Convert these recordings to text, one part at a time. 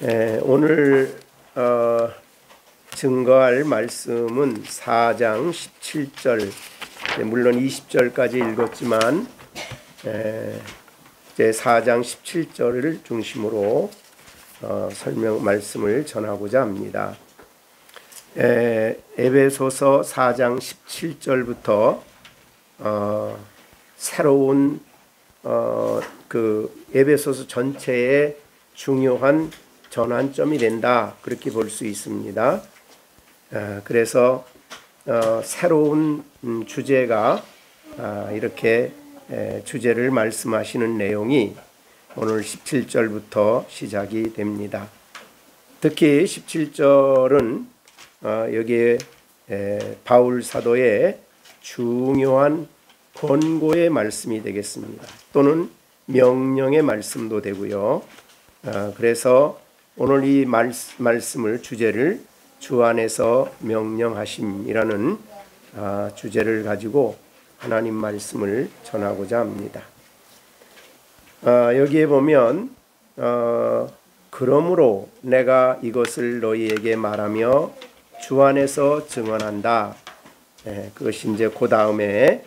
오늘 증거할 말씀은 4장 17절, 물론 20절까지 읽었지만 이제 4장 17절을 중심으로 말씀을 전하고자 합니다. 에베소서 4장 17절부터 새로운 그 에베소서 전체의 중요한 전환점이 된다, 그렇게 볼 수 있습니다. 그래서 새로운 주제가 이렇게 주제를 말씀하시는 내용이 오늘 17절부터 시작이 됩니다. 특히 17절은 여기에 바울 사도의 중요한 권고의 말씀이 되겠습니다. 또는 명령의 말씀도 되고요. 그래서 오늘 이 말씀을 주제를 주 안에서 명령하심이라는 주제를 가지고 하나님 말씀을 전하고자 합니다. 여기에 보면 그러므로 내가 이것을 너희에게 말하며 주 안에서 증언한다. 그것이 이제 그 다음에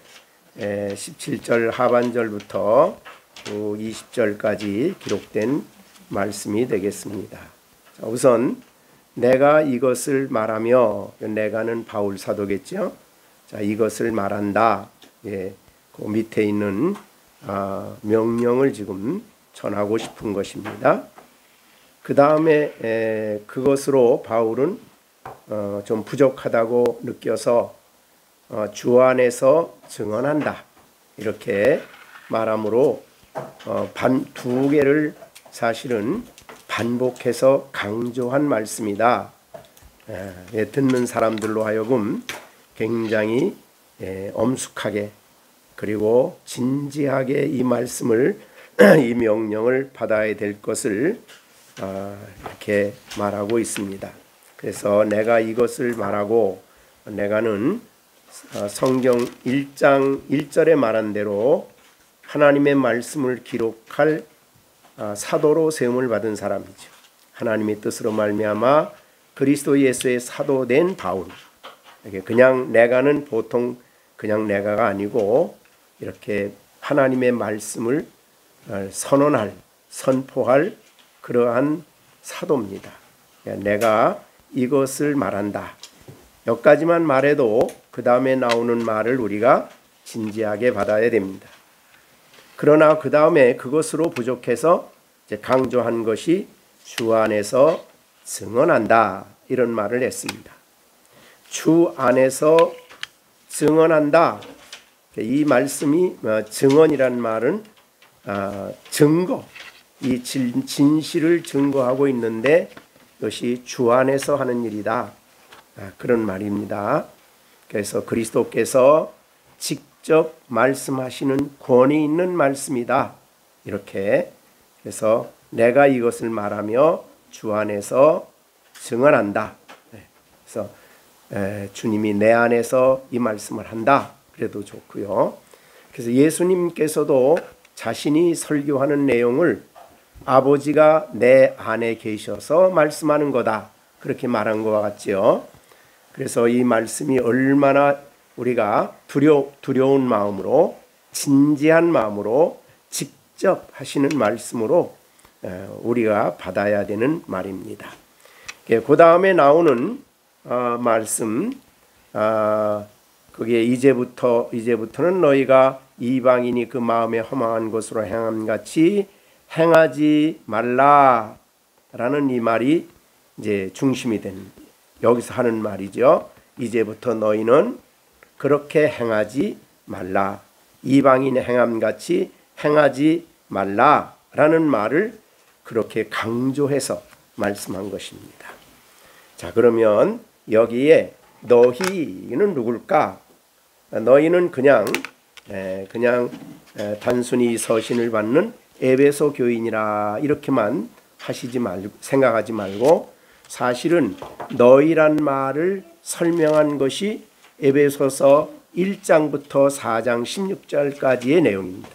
17절 하반절부터 20절까지 기록된 말씀이 되겠습니다. 자, 우선 내가 이것을 말하며, 내가는 바울 사도겠죠. 자, 이것을 말한다. 그 밑에 있는 명령을 지금 전하고 싶은 것입니다. 그 다음에 그것으로 바울은 좀 부족하다고 느껴서 주 안에서 증언한다, 이렇게 말함으로 두 개를 사실은 반복해서 강조한 말씀이다. 듣는 사람들로 하여금 굉장히 엄숙하게 그리고 진지하게 이 말씀을 이 명령을 받아야 될 것을 이렇게 말하고 있습니다. 그래서 내가 이것을 말하고, 내가는 성경 1장 1절에 말한 대로 하나님의 말씀을 기록할 사도로 세움을 받은 사람이죠. 하나님의 뜻으로 말미암아 그리스도 예수의 사도된 바울. 그냥 내가는 보통 그냥 내가가 아니고 이렇게 하나님의 말씀을 선포할 그러한 사도입니다. 내가 이것을 말한다. 여기까지만 말해도 그 다음에 나오는 말을 우리가 진지하게 받아야 됩니다. 그러나 그 다음에 그것으로 부족해서 이제 강조한 것이 주 안에서 증언한다, 이런 말을 했습니다. 주 안에서 증언한다. 이 말씀이 증언이란 말은 증거, 이 진실을 증거하고 있는데 이것이 주 안에서 하는 일이다, 그런 말입니다. 그래서 그리스도께서 직접 말씀하시는 권위 있는 말씀이다, 이렇게. 그래서 내가 이것을 말하며 주 안에서 증언한다. 그래서 주님이 내 안에서 이 말씀을 한다, 그래도 좋고요. 그래서 예수님께서도 자신이 설교하는 내용을 아버지가 내 안에 계셔서 말씀하는 거다, 그렇게 말한 것과 같지요. 그래서 이 말씀이 얼마나 우리가 두려운 마음으로, 진지한 마음으로 직접 하시는 말씀으로 우리가 받아야 되는 말입니다. 그 다음에 나오는 말씀, 그게 이제부터는 너희가 이방인이 그 마음에 허망한 것으로 행함같이 행하지 말라라는 이 말이 이제 중심이 된, 여기서 하는 말이죠. 이제부터 너희는 그렇게 행하지 말라, 이방인의 행함같이 행하지 말라라는 말을 그렇게 강조해서 말씀한 것입니다. 자, 그러면 여기에 너희는 누굴까? 너희는 그냥 단순히 서신을 받는 에베소 교인이라 이렇게만 생각하지 말고, 사실은 너희란 말을 설명한 것이 에베소서 1장부터 4장 16절까지의 내용입니다.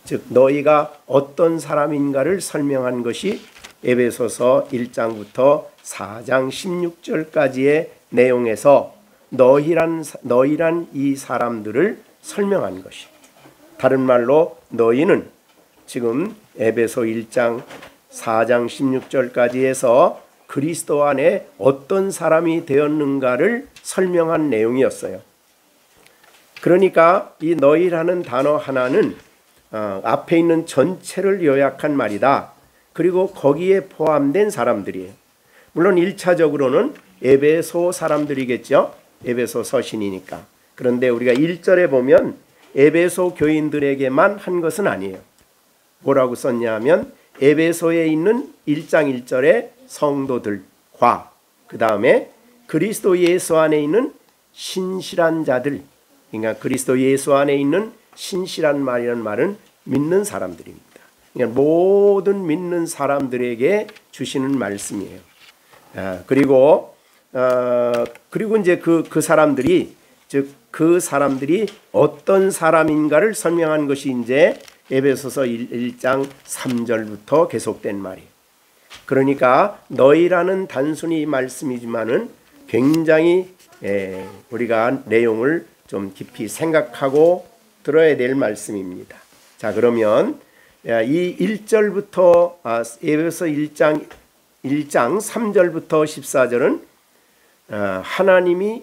즉 너희가 어떤 사람인가를 설명한 것이 에베소서 1장부터 4장 16절까지의 내용에서 너희란 이 사람들을 설명한 것이, 다른 말로 너희는 지금 에베소 1장 4장 16절까지에서 그리스도 안에 어떤 사람이 되었는가를 설명한 내용이었어요. 그러니까 이 너희라는 단어 하나는 앞에 있는 전체를 요약한 말이다. 그리고 거기에 포함된 사람들이에요. 물론 1차적으로는 에베소 사람들이겠죠. 에베소 서신이니까. 그런데 우리가 1절에 보면 에베소 교인들에게만 한 것은 아니에요. 뭐라고 썼냐 하면 에베소에 있는 1장 1절의 성도들과 그 다음에 그리스도 예수 안에 있는 신실한 자들, 그러니까 그리스도 예수 안에 있는 신실한 말이라는 말은 믿는 사람들입니다. 그러니까 모든 믿는 사람들에게 주시는 말씀이에요. 그리고 이제 그 사람들이, 즉 그 사람들이 어떤 사람인가를 설명한 것이 이제 에베소서 1장 3절부터 계속된 말이에요. 그러니까 너희라는 단순히 말씀이지만은 굉장히 우리가 내용을 좀 깊이 생각하고 들어야 될 말씀입니다. 자, 그러면 이 1절부터 에베소 1장 3절부터 14절은 하나님이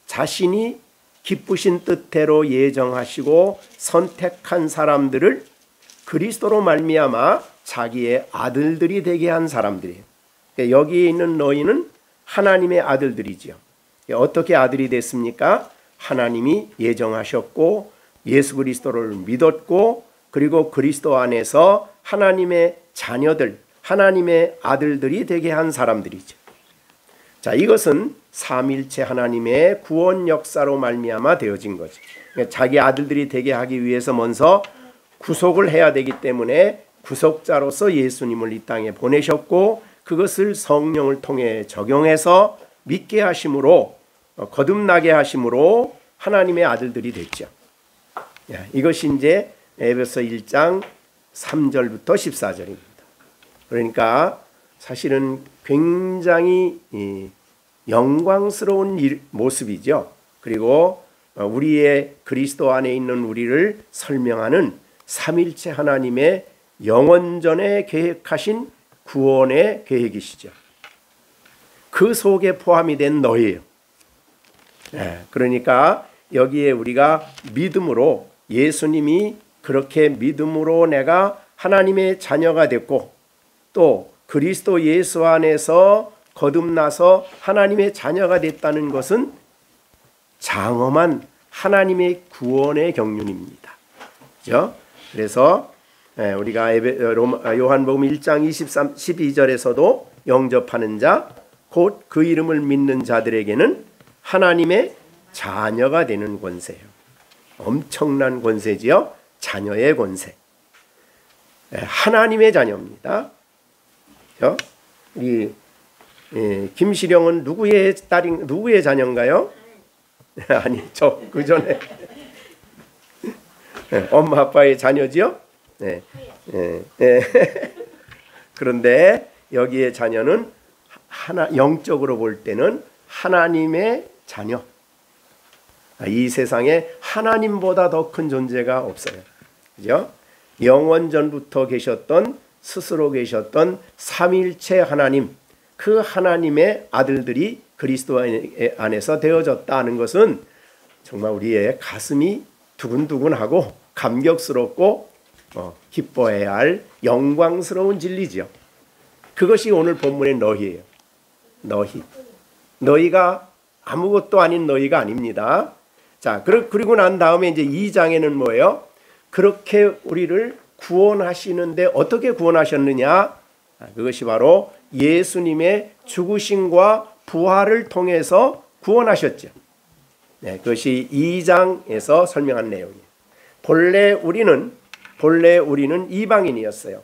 자신이 기쁘신 뜻대로 예정하시고 선택한 사람들을 그리스도로 말미암아 자기의 아들들이 되게 한 사람들이에요. 여기에 있는 너희는 하나님의 아들들이지요. 어떻게 아들이 됐습니까? 하나님이 예정하셨고 예수 그리스도를 믿었고 그리고 그리스도 안에서 하나님의 자녀들, 하나님의 아들들이 되게 한 사람들이죠. 자, 이것은 삼일체 하나님의 구원 역사로 말미암아 되어진 거죠. 자기 아들들이 되게 하기 위해서 먼저 구속을 해야 되기 때문에 구속자로서 예수님을 이 땅에 보내셨고 그것을 성령을 통해 적용해서 믿게 하심으로 거듭나게 하심으로 하나님의 아들들이 됐죠. 이것이 이제 에베소 1장 3절부터 14절입니다. 그러니까 사실은 굉장히 영광스러운 모습이죠. 그리고 우리의 그리스도 안에 있는 우리를 설명하는 삼일체 하나님의 영원전에 계획하신 구원의 계획이시죠. 그 속에 포함이 된 너희예요. 그러니까 여기에 우리가 믿음으로 예수님이 그렇게 믿음으로 내가 하나님의 자녀가 됐고 또 그리스도 예수 안에서 거듭나서 하나님의 자녀가 됐다는 것은 장엄한 하나님의 구원의 경륜입니다. 그렇죠? 그래서 우리가 요한복음 1장 12절에서도 영접하는 자, 곧 그 이름을 믿는 자들에게는 하나님의 자녀가 되는 권세예요. 엄청난 권세지요. 자녀의 권세. 하나님의 자녀입니다. 그렇죠? 우리 김시령은 누구의 자녀인가요? 아니, 그 전에 엄마 아빠의 자녀지요. 그런데 여기에 자녀는 영적으로 볼 때는 하나님의 자녀. 이 세상에 하나님보다 더 큰 존재가 없어요. 그죠? 영원 전부터 계셨던 스스로 계셨던 삼일체 하나님, 그 하나님의 아들들이 그리스도 안에서 되어졌다는 것은 정말 우리의 가슴이 두근두근하고 감격스럽고 기뻐해야 할 영광스러운 진리지요. 그것이 오늘 본문의 너희예요. 너희가 아무것도 아닌 너희가 아닙니다. 자, 그리고 난 다음에 이제 2장에는 뭐예요? 그렇게 우리를 구원하시는데 어떻게 구원하셨느냐? 그것이 바로 예수님의 죽으심과 부활을 통해서 구원하셨죠. 그것이 2장에서 설명한 내용이에요. 본래 우리는 이방인이었어요.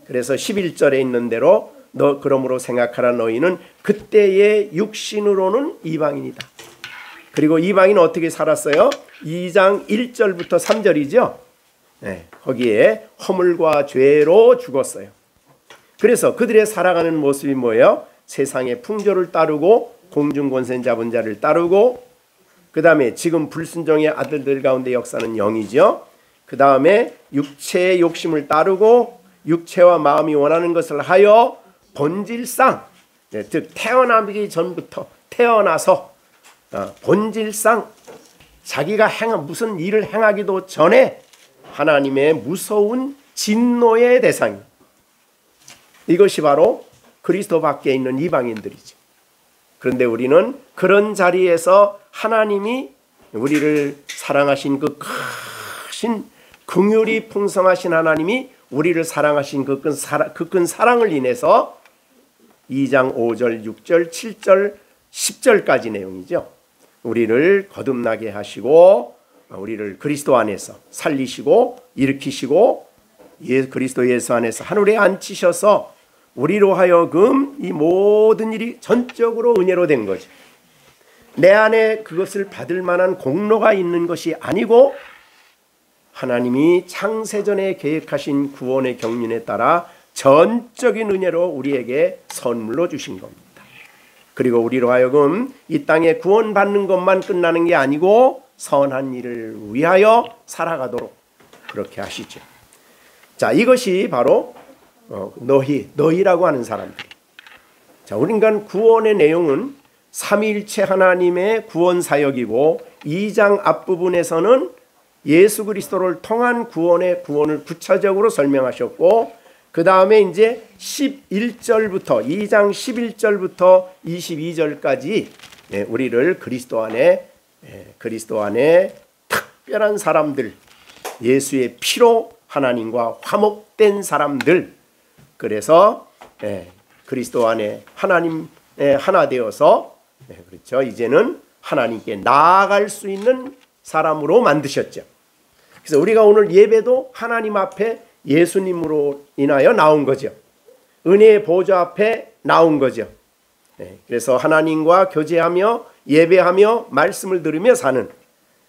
그래서 11절에 있는 대로 그러므로 생각하라 너희는 그때의 육신으로는 이방인이다. 그리고 이방인은 어떻게 살았어요? 2장 1절부터 3절이죠. 거기에 허물과 죄로 죽었어요. 그래서 그들의 살아가는 모습이 뭐예요? 세상의 풍조를 따르고 공중 권세 잡은 자를 따르고, 그 다음에 지금 불순종의 아들들 가운데 역사는 영이죠. 그 다음에 육체의 욕심을 따르고 육체와 마음이 원하는 것을 하여 본질상, 즉 태어나기 전부터 태어나서 본질상 자기가 무슨 일을 행하기도 전에 하나님의 무서운 진노의 대상이, 이것이 바로 그리스도 밖에 있는 이방인들이죠. 그런데 우리는 그런 자리에서 하나님이 우리를 사랑하신 그 크신 긍휼이 풍성하신 하나님이 우리를 사랑하신 그 큰 사랑을 인해서 2장 5절, 6절, 7절, 10절까지 내용이죠. 우리를 거듭나게 하시고 우리를 그리스도 안에서 살리시고 일으키시고 그리스도 예수 안에서 하늘에 앉히셔서 우리로 하여금 이 모든 일이 전적으로 은혜로 된 거죠. 내 안에 그것을 받을 만한 공로가 있는 것이 아니고 하나님이 창세전에 계획하신 구원의 경륜에 따라 전적인 은혜로 우리에게 선물로 주신 겁니다. 그리고 우리로 하여금 이 땅에 구원받는 것만 끝나는 게 아니고 선한 일을 위하여 살아가도록 그렇게 하시죠. 자, 이것이 바로 너희라고 하는 사람들. 자, 우리가 구원의 내용은 삼위일체 하나님의 구원 사역이고 2장 앞부분에서는 예수 그리스도를 통한 구원을 구체적으로 설명하셨고, 그 다음에 이제 11절부터 2장 11절부터 22절까지 우리를 그리스도 안에 특별한 사람들, 예수의 피로 하나님과 화목된 사람들, 그래서 그리스도 안에 하나님 하나 되어서 그렇죠. 이제는 하나님께 나아갈 수 있는 사람으로 만드셨죠. 그래서 우리가 오늘 예배도 하나님 앞에 예수님으로 인하여 나온 거죠. 은혜의 보좌 앞에 나온 거죠. 그래서 하나님과 교제하며 예배하며 말씀을 들으며 사는,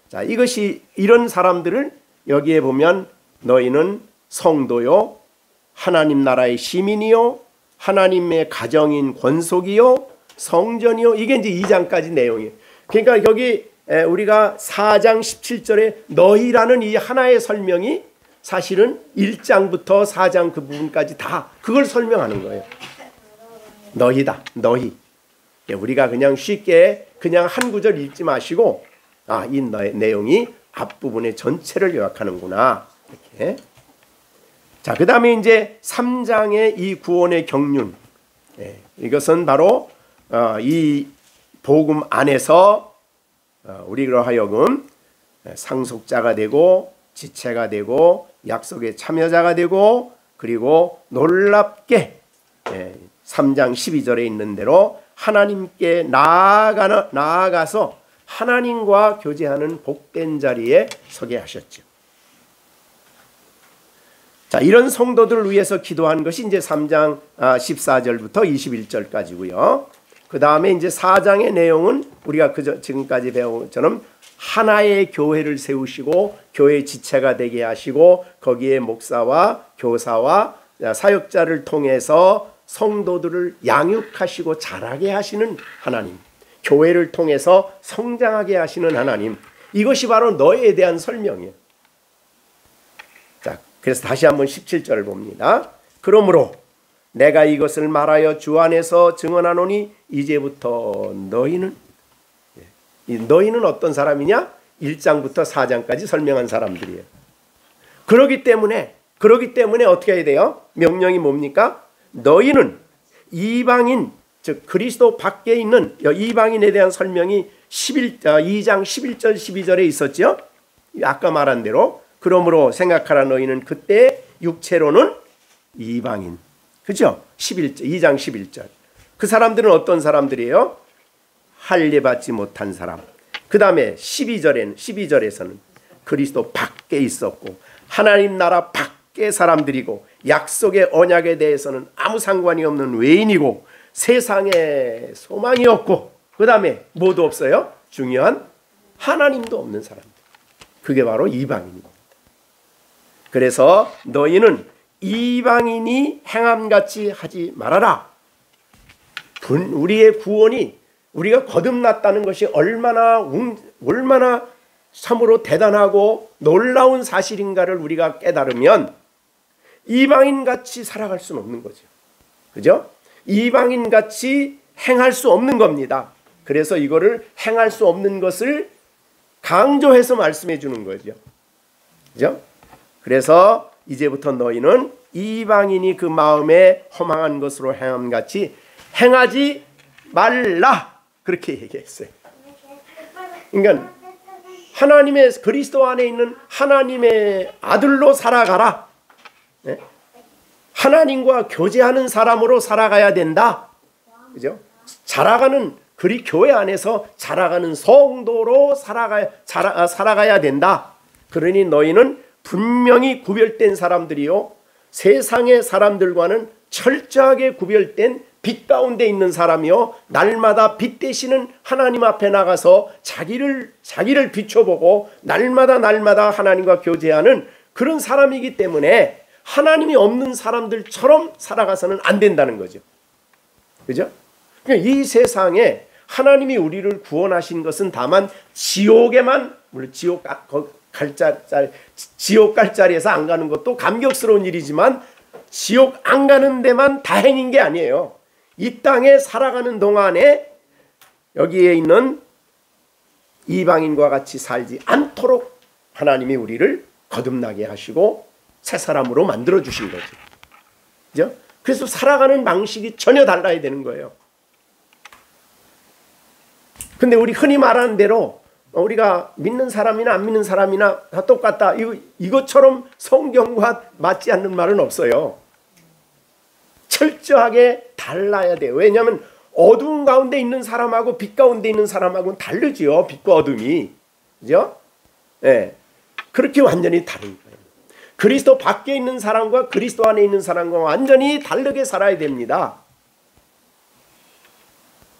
자, 이것이 이런 사람들을 여기에 보면 너희는 성도요 하나님 나라의 시민이요 하나님의 가정인 권속이요 성전이요, 이게 이제 2장까지 내용이에요. 그러니까 여기 우리가 4장 17절에 너희라는 이 하나의 설명이 사실은 1장부터 4장 그 부분까지 다 그걸 설명하는 거예요. 너희다, 너희. 우리가 그냥 쉽게 그냥 한 구절 읽지 마시고 이 내용이 앞부분의 전체를 요약하는구나, 이렇게. 자, 그 다음에 이제 3장의 이 구원의 경륜, 이것은 바로 이 복음 안에서 우리로 하여금 상속자가 되고 지체가 되고 약속의 참여자가 되고, 그리고 놀랍게 3장 12절에 있는 대로 하나님께 나아가서 하나님과 교제하는 복된 자리에 서게 하셨죠. 자, 이런 성도들을 위해서 기도한 것이 이제 3장 14절부터 21절까지고요. 그 다음에 이제 4장의 내용은 우리가 지금까지 배운 것처럼 하나의 교회를 세우시고 교회 지체가 되게 하시고 거기에 목사와 교사와 사역자를 통해서 성도들을 양육하시고 자라게 하시는 하나님, 교회를 통해서 성장하게 하시는 하나님, 이것이 바로 너에 대한 설명이에요. 자, 그래서 다시 한번 17절을 봅니다. 그러므로 내가 이것을 말하여 주 안에서 증언하노니 이제부터 너희는 어떤 사람이냐? 1장부터 4장까지 설명한 사람들이에요. 그러기 때문에 어떻게 해야 돼요? 명령이 뭡니까? 너희는 이방인, 즉 그리스도 밖에 있는 이방인에 대한 설명이 2장 11절 12절에 있었죠. 아까 말한 대로 그러므로 생각하라 너희는 그때 육체로는 이방인, 그죠? 2장 11절. 그 사람들은 어떤 사람들이에요? 할례 받지 못한 사람. 그 다음에 12절에서는 그리스도 밖에 있었고 하나님 나라 밖의 사람들이고 약속의 언약에 대해서는 아무 상관이 없는 외인이고 세상에 소망이 없고, 그 다음에 뭐도 없어요? 중요한 하나님도 없는 사람들. 그게 바로 이방인입니다. 그래서 너희는 이방인이 행함같이 하지 말아라. 우리의 구원이, 우리가 거듭났다는 것이 얼마나 참으로 대단하고 놀라운 사실인가를 우리가 깨달으면 이방인같이 살아갈 수는 없는 거죠. 그죠? 이방인같이 행할 수 없는 겁니다. 그래서 이거를 행할 수 없는 것을 강조해서 말씀해 주는 거죠. 그죠? 그래서 이제부터 너희는 이방인이 그 마음에 허망한 것으로 행함같이 행하지 말라. 그렇게 얘기했어요. 그러니까 하나님의, 그리스도 안에 있는 하나님의 아들로 살아가라. 네? 하나님과 교제하는 사람으로 살아가야 된다. 그죠? 자라가는, 교회 안에서 자라가는 성도로 살아가야 된다. 그러니 너희는 분명히 구별된 사람들이요, 세상의 사람들과는 철저하게 구별된 빛 가운데 있는 사람이요, 날마다 빛 되시는 하나님 앞에 나가서 자기를 비춰보고 날마다 하나님과 교제하는 그런 사람이기 때문에 하나님이 없는 사람들처럼 살아가서는 안 된다는 거죠. 그죠? 이 세상에 하나님이 우리를 구원하신 것은 다만 지옥에만, 물론 지옥 갈 자리에서 안 가는 것도 감격스러운 일이지만 지옥 안 가는 데만 다행인 게 아니에요. 이 땅에 살아가는 동안에 여기에 있는 이방인과 같이 살지 않도록 하나님이 우리를 거듭나게 하시고 새 사람으로 만들어 주신 거죠. 그죠? 그래서 살아가는 방식이 전혀 달라야 되는 거예요. 근데 우리 흔히 말하는 대로 우리가 믿는 사람이나 안 믿는 사람이나 다 똑같다, 이것처럼 성경과 맞지 않는 말은 없어요. 철저하게 달라야 돼요. 왜냐하면 어두운 가운데 있는 사람하고 빛 가운데 있는 사람하고는 다르지요. 빛과 어둠이. 그죠? 네. 그렇게 완전히 다른 거예요. 그리스도 밖에 있는 사람과 그리스도 안에 있는 사람과 완전히 다르게 살아야 됩니다.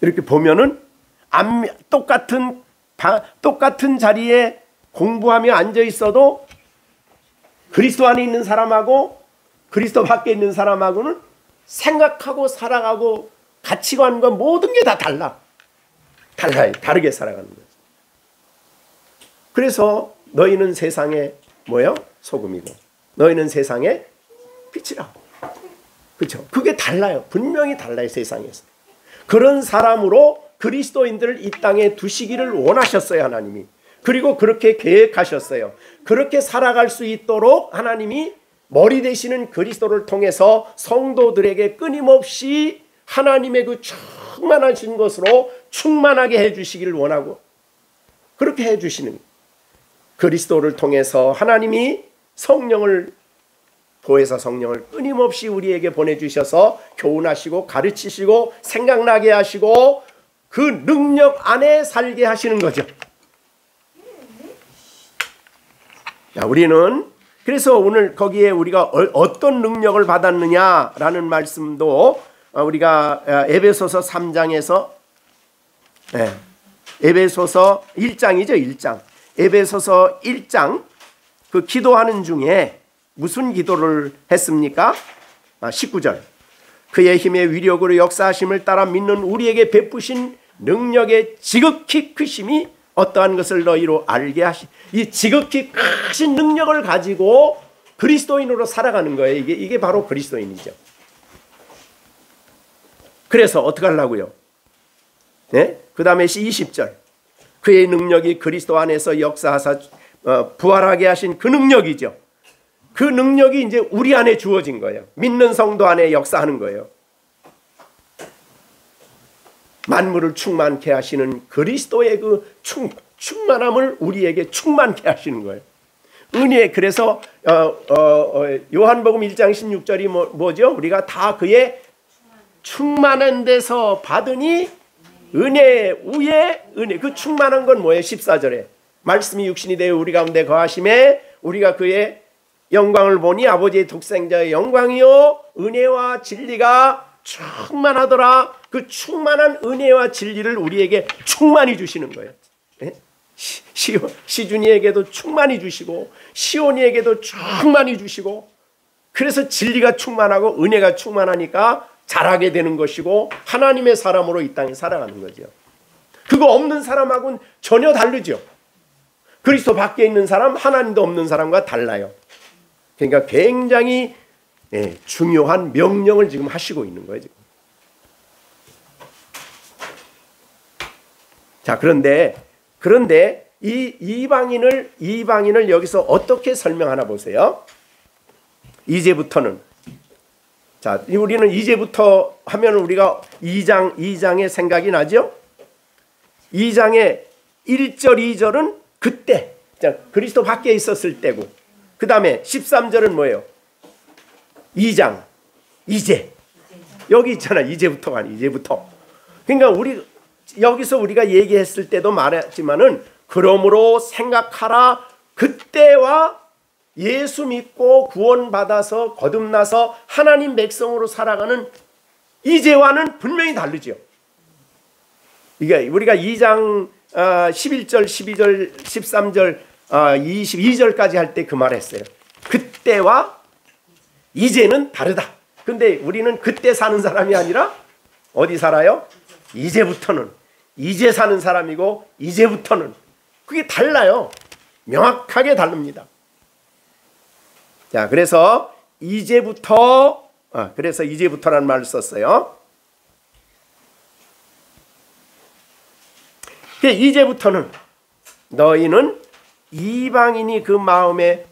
이렇게 보면은 똑같은 자리에 공부하며 앉아 있어도 그리스도 안에 있는 사람하고 그리스도 밖에 있는 사람하고는 생각하고 살아가고 가치관과 모든 게 다 달라요. 다르게 살아가는 거죠. 그래서 너희는 세상의 소금이고 너희는 세상의 빛이라. 그렇죠? 그게 달라요. 분명히 달라요. 세상에서. 그런 사람으로 그리스도인들을 이 땅에 두시기를 원하셨어요. 하나님이. 그리고 그렇게 계획하셨어요. 그렇게 살아갈 수 있도록 하나님이 머리 되시는 그리스도를 통해서 성도들에게 끊임없이 하나님의 그 충만하신 것으로 충만하게 해주시기를 원하고 그렇게 해주시는 그리스도를 통해서 하나님이 성령을, 보혜사 성령을 끊임없이 우리에게 보내주셔서 교훈하시고 가르치시고 생각나게 하시고 그 능력 안에 살게 하시는 거죠. 자, 우리는 그래서 오늘 거기에 우리가 어떤 능력을 받았느냐라는 말씀도 우리가 에베소서 3장에서 에베소서 1장이죠. 1장. 에베소서 1장 그 기도하는 중에 무슨 기도를 했습니까? 19절. 그의 힘의 위력으로 역사하심을 따라 믿는 우리에게 베푸신 능력의 지극히 크심이 어떠한 것을 너희로 알게 하시. 이 지극히 크신 능력을 가지고 그리스도인으로 살아가는 거예요. 이게 바로 그리스도인이죠. 그래서 어떻게 하려고요? 네? 그 다음에 20절. 그의 능력이 그리스도 안에서 역사하사 부활하게 하신 그 능력이죠. 그 능력이 이제 우리 안에 주어진 거예요. 믿는 성도 안에 역사하는 거예요. 만물을 충만케 하시는 그리스도의 그 충만함을 우리에게 충만케 하시는 거예요. 은혜. 그래서 요한복음 1장 16절이 뭐죠? 우리가 다 그의 충만한 데서 받으니 은혜 위에 은혜. 그 충만한 건 뭐예요? 14절에 말씀이 육신이 되어 우리 가운데 거하심에 우리가 그의 영광을 보니 아버지의 독생자의 영광이요 은혜와 진리가 충만하더라. 그 충만한 은혜와 진리를 우리에게 충만히 주시는 거예요. 시준이에게도 충만히 주시고 시온이에게도 충만히 주시고 그래서 진리가 충만하고 은혜가 충만하니까 자라게 되는 것이고 하나님의 사람으로 이 땅에 살아가는 거죠. 그거 없는 사람하고는 전혀 다르죠. 그리스도 밖에 있는 사람, 하나님도 없는 사람과 달라요. 그러니까 굉장히 중요한 명령을 지금 하시고 있는 거예요. 지금. 자, 그런데 이 이방인을 여기서 어떻게 설명하나 보세요. 이제부터는, 자, 우리는 이제부터 하면 우리가 2장의 생각이 나죠. 2장의 1절 2절은 그때, 자, 그리스도 밖에 있었을 때고, 그 다음에 13절은 뭐예요? 2장 이제, 여기 있잖아. 이제부터가 아니, 이제부터. 그러니까 여기서 우리가 얘기했을 때도 말했지만은, 그러므로 생각하라. 그때와 예수 믿고 구원받아서 거듭나서 하나님 백성으로 살아가는 이제와는 분명히 다르죠. 이게 우리가 2장 11절, 12절, 13절, 22절까지 할 때 그 말했어요. 그때와 이제는 다르다. 근데 우리는 그때 사는 사람이 아니라 어디 살아요? 이제부터는. 이제 사는 사람이고 이제부터는. 그게 달라요. 명확하게 다릅니다. 자, 그래서 이제부터라는 말을 썼어요. 이제부터는 너희는 이방인이 그 마음에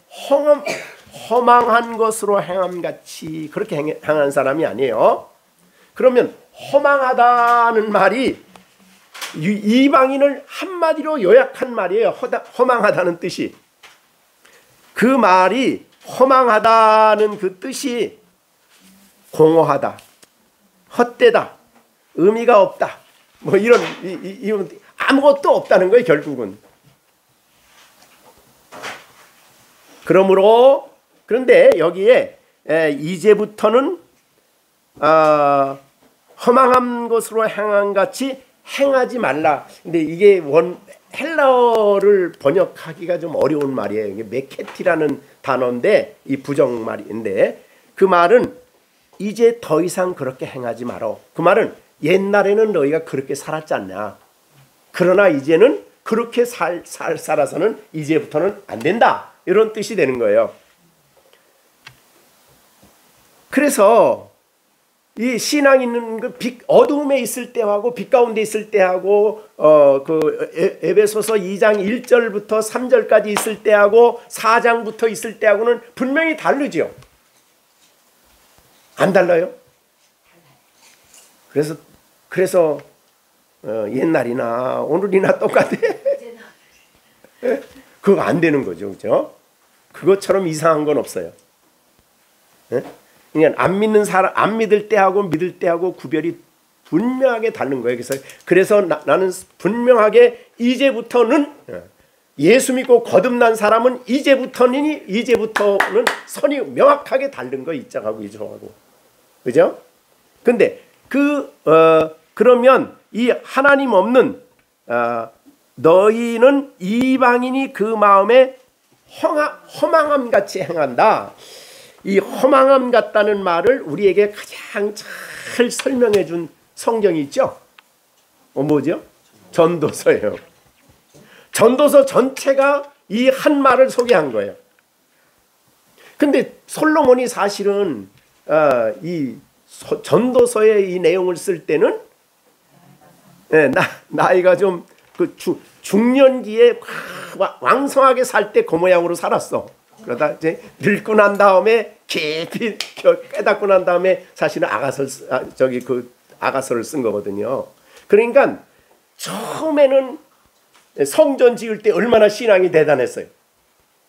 허망한 것으로 행함같이 그렇게 행한 사람이 아니에요. 그러면 허망하다는 말이 이방인을 한마디로 요약한 말이에요. 허망하다는 뜻이. 그 말이 허망하다는 그 뜻이 공허하다, 헛되다, 의미가 없다, 뭐 이런 아무것도 없다는 거예요. 결국은. 그런데 여기에 이제부터는 허망한 것으로 행함같이 행하지 말라. 근데 이게 헬라어를 번역하기가 좀 어려운 말이에요. 이게 메케티라는 단어인데, 이 부정말인데, 그 말은 이제 더 이상 그렇게 행하지 마라. 그 말은 옛날에는 너희가 그렇게 살았지 않냐. 그러나 이제는 그렇게 살아서는 이제부터는 안 된다. 이런 뜻이 되는 거예요. 그래서 이 신앙 있는 그 어두움에 있을 때하고 빛 가운데 있을 때하고 그 에베소서 2장 1절부터 3절까지 있을 때하고 4장부터 있을 때하고는 분명히 다르죠. 안 달라요? 그래서 옛날이나 오늘이나 똑같아. 그거 안 되는 거죠, 그렇죠? 그것처럼 이상한 건 없어요. 그러니까 안 믿을 때하고 믿을 때하고 구별이 분명하게 다른 거예요. 그래서 나는 분명하게 이제부터는 예수 믿고 거듭난 사람은 이제부터는 선이 명확하게 다른 거 이쪽하고 이쪽하고, 그죠? 근데 그러면 이 하나님 없는 너희는 이방인이 그 마음에 허망함 같이 행한다. 이 허망함 같다는 말을 우리에게 가장 잘 설명해 준 성경이 있죠. 뭐죠? 전도서예요. 전도서 전체가 이 한 말을 소개한 거예요. 근데 솔로몬이 사실은 이 전도서의 이 내용을 쓸 때는 나이가 좀 중년기에 왕성하게 살 때 그 모양으로 살았어. 그러다 이제 늙고 난 다음에 깊이 깨닫고 난 다음에 사실은 아가서를 쓴 거거든요. 그러니까 처음에는 성전 지을 때 얼마나 신앙이 대단했어요.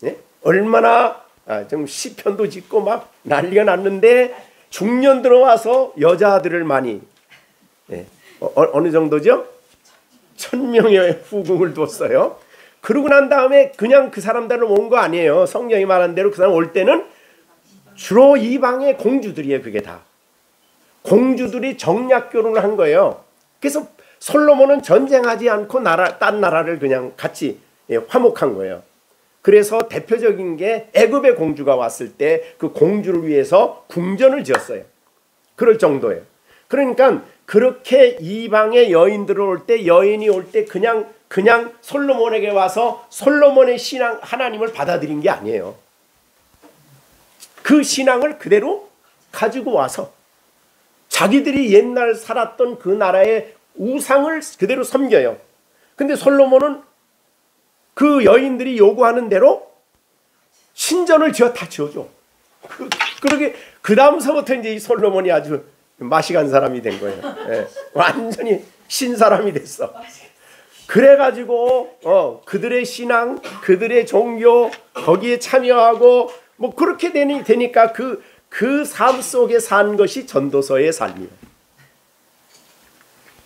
예? 얼마나 좀 시편도 짓고 막 난리가 났는데 중년 들어와서 여자들을 많이 어느 정도죠? 1000명의 후궁을 뒀어요. 그러고 난 다음에 그냥 그 사람들을 온 거 아니에요. 성경이 말한 대로 그 사람 올 때는 주로 이방의 공주들이에요. 그게 다 공주들이 정략 결혼을 한 거예요. 그래서 솔로몬은 전쟁하지 않고 딴 나라를 그냥 같이 화목한 거예요. 그래서 대표적인 게 애굽의 공주가 왔을 때 그 공주를 위해서 궁전을 지었어요. 그럴 정도예요. 그러니까 그렇게 이방의 여인들을 올 때, 여인이 올 때 그냥 솔로몬에게 와서 솔로몬의 신앙 하나님을 받아들인 게 아니에요. 그 신앙을 그대로 가지고 와서 자기들이 옛날 살았던 그 나라의 우상을 그대로 섬겨요. 근데 솔로몬은 그 여인들이 요구하는 대로 신전을 다 지어줘. 그러게 그 다음서부터 이제 이 솔로몬이 아주 맛이 간 사람이 된 거예요. 예, 완전히 신사람이 됐어. 그래가지고 그들의 신앙, 그들의 종교 거기에 참여하고 뭐 그렇게 되니까 그 삶 속에 산 것이 전도서의 삶이에요.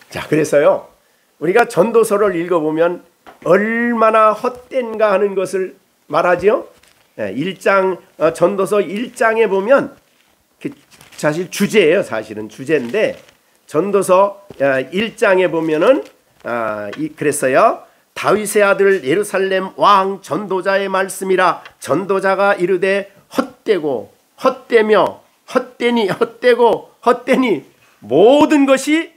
자, 그래서요 우리가 전도서를 읽어보면 얼마나 헛된가 하는 것을 말하죠. 1장 전도서 1장에 보면 사실 주제예요. 사실은 주제인데 전도서 1장에 보면은 그랬어요. 다윗의 아들 예루살렘 왕 전도자의 말씀이라. 전도자가 이르되 헛되고 헛되며 헛되니 헛되고 헛되니 모든 것이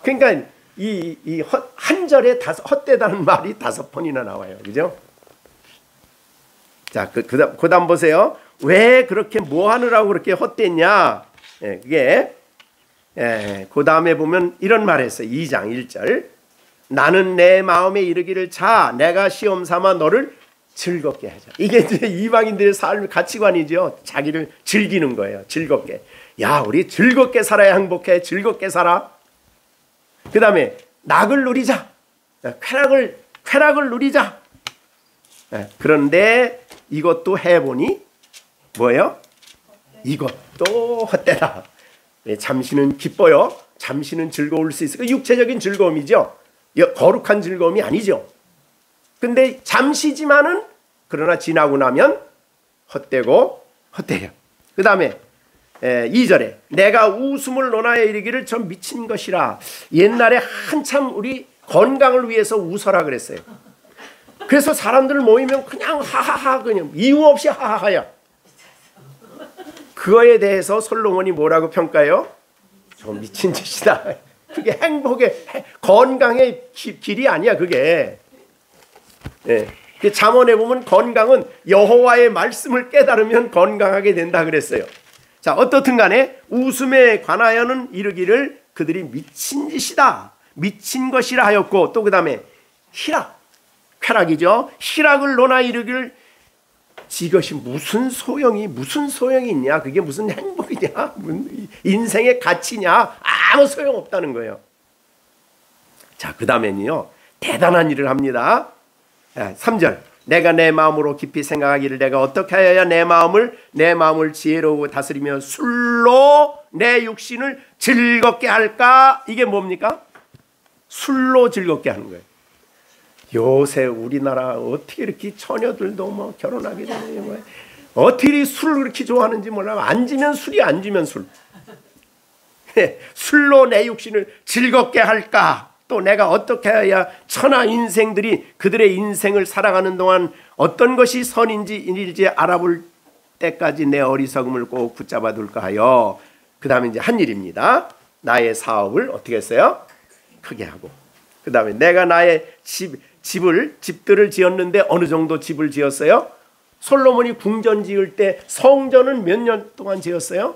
그러니까 이 한 절에 헛되다는 말이 5번이나 나와요. 그죠? 자, 그다음 보세요. 왜 그렇게 뭐 하느라고 그렇게 헛됐냐? 그게 그다음에 보면 이런 말을 했어요. 2장 1절. 나는 내 마음에 이르기를 자 내가 시험 삼아 너를 즐겁게 하자. 이게 이제 이방인들의 삶 가치관이죠. 자기를 즐기는 거예요. 즐겁게. 야, 우리 즐겁게 살아야 행복해. 즐겁게 살아. 그다음에 낙을 누리자. 쾌락을 누리자. 그런데 이것도 해보니 뭐예요? 이것도 헛되다. 잠시는 기뻐요. 잠시는 즐거울 수 있어요. 육체적인 즐거움이죠. 거룩한 즐거움이 아니죠. 근데 잠시지만은 그러나 지나고 나면 헛되고 헛되요. 그 다음에 2절에 내가 웃음을 논하여 이르기를 전 미친 것이라. 옛날에 한참 우리 건강을 위해서 웃어라 그랬어요. 그래서 사람들 모이면 그냥 하하하 그냥 이유 없이 하하하야. 그거에 대해서 솔로몬이 뭐라고 평가해요? 좀 미친 짓이다. 그게 행복의 건강의 길이 아니야 그게. 잠언에 보면 건강은 여호와의 말씀을 깨달으면 건강하게 된다 그랬어요. 자, 어떻든 간에 웃음에 관하여는 이르기를 그들이 미친 짓이다. 미친 것이라 하였고 또 그 다음에 쾌락이죠. 희락을 논하 이르기를 이것이 무슨 소용이 있냐? 그게 무슨 행복이냐? 인생의 가치냐? 아무 소용없다는 거예요. 자, 그 다음에는요 대단한 일을 합니다. 3절 내가 내 마음으로 깊이 생각하기를 내가 어떻게 하여야 내 마음을 지혜로워 다스리며 술로 내 육신을 즐겁게 할까? 이게 뭡니까? 술로 즐겁게 하는 거예요. 요새 우리나라 어떻게 이렇게 처녀들도 뭐 결혼하게 되네요. 뭐. 어떻게 술을 그렇게 좋아하는지 몰라. 앉으면 술이 앉으면 술. 술로 내 육신을 즐겁게 할까? 또 내가 어떻게 해야 천하 인생들이 그들의 인생을 살아가는 동안 어떤 것이 선인지 일인지 알아볼 때까지 내 어리석음을 꼭 붙잡아 둘까 하여. 그 다음에 이제 한 일입니다. 나의 사업을 어떻게 했어요? 크게 하고. 그 다음에 내가 나의 집들을 지었는데 어느 정도 집을 지었어요? 솔로몬이 궁전 지을 때 성전은 몇 년 동안 지었어요?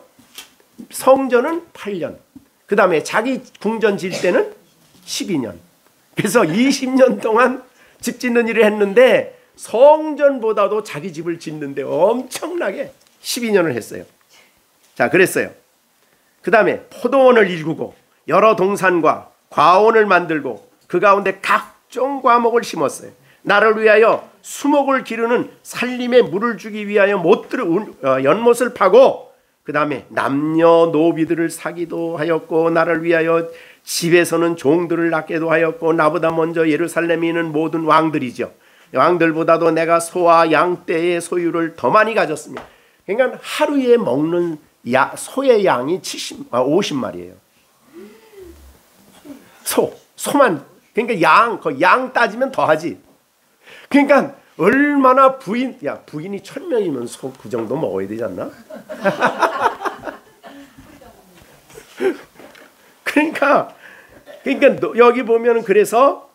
성전은 8년. 그 다음에 자기 궁전 지을 때는 12년. 그래서 20년 동안 집 짓는 일을 했는데 성전보다도 자기 집을 짓는데 엄청나게 12년을 했어요. 자, 그랬어요. 그 다음에 포도원을 일구고 여러 동산과 과원을 만들고 그 가운데 각종 과목을 심었어요. 나를 위하여 수목을 기르는 살림에 물을 주기 위하여 연못을 파고 그 다음에 남녀노비들을 사기도 하였고 나를 위하여 집에서는 종들을 낳게도 하였고 나보다 먼저 예루살렘에 있는 모든 왕들이죠. 왕들보다도 내가 소와 양떼의 소유를 더 많이 가졌습니다. 그러니까 하루에 먹는 소의 양이 50마리예요. 소만. 그러니까 양 따지면 더하지. 그러니까 얼마나 부인이 1000명이면 소 그 정도 먹어야 되지 않나? 그러니까 여기 보면 그래서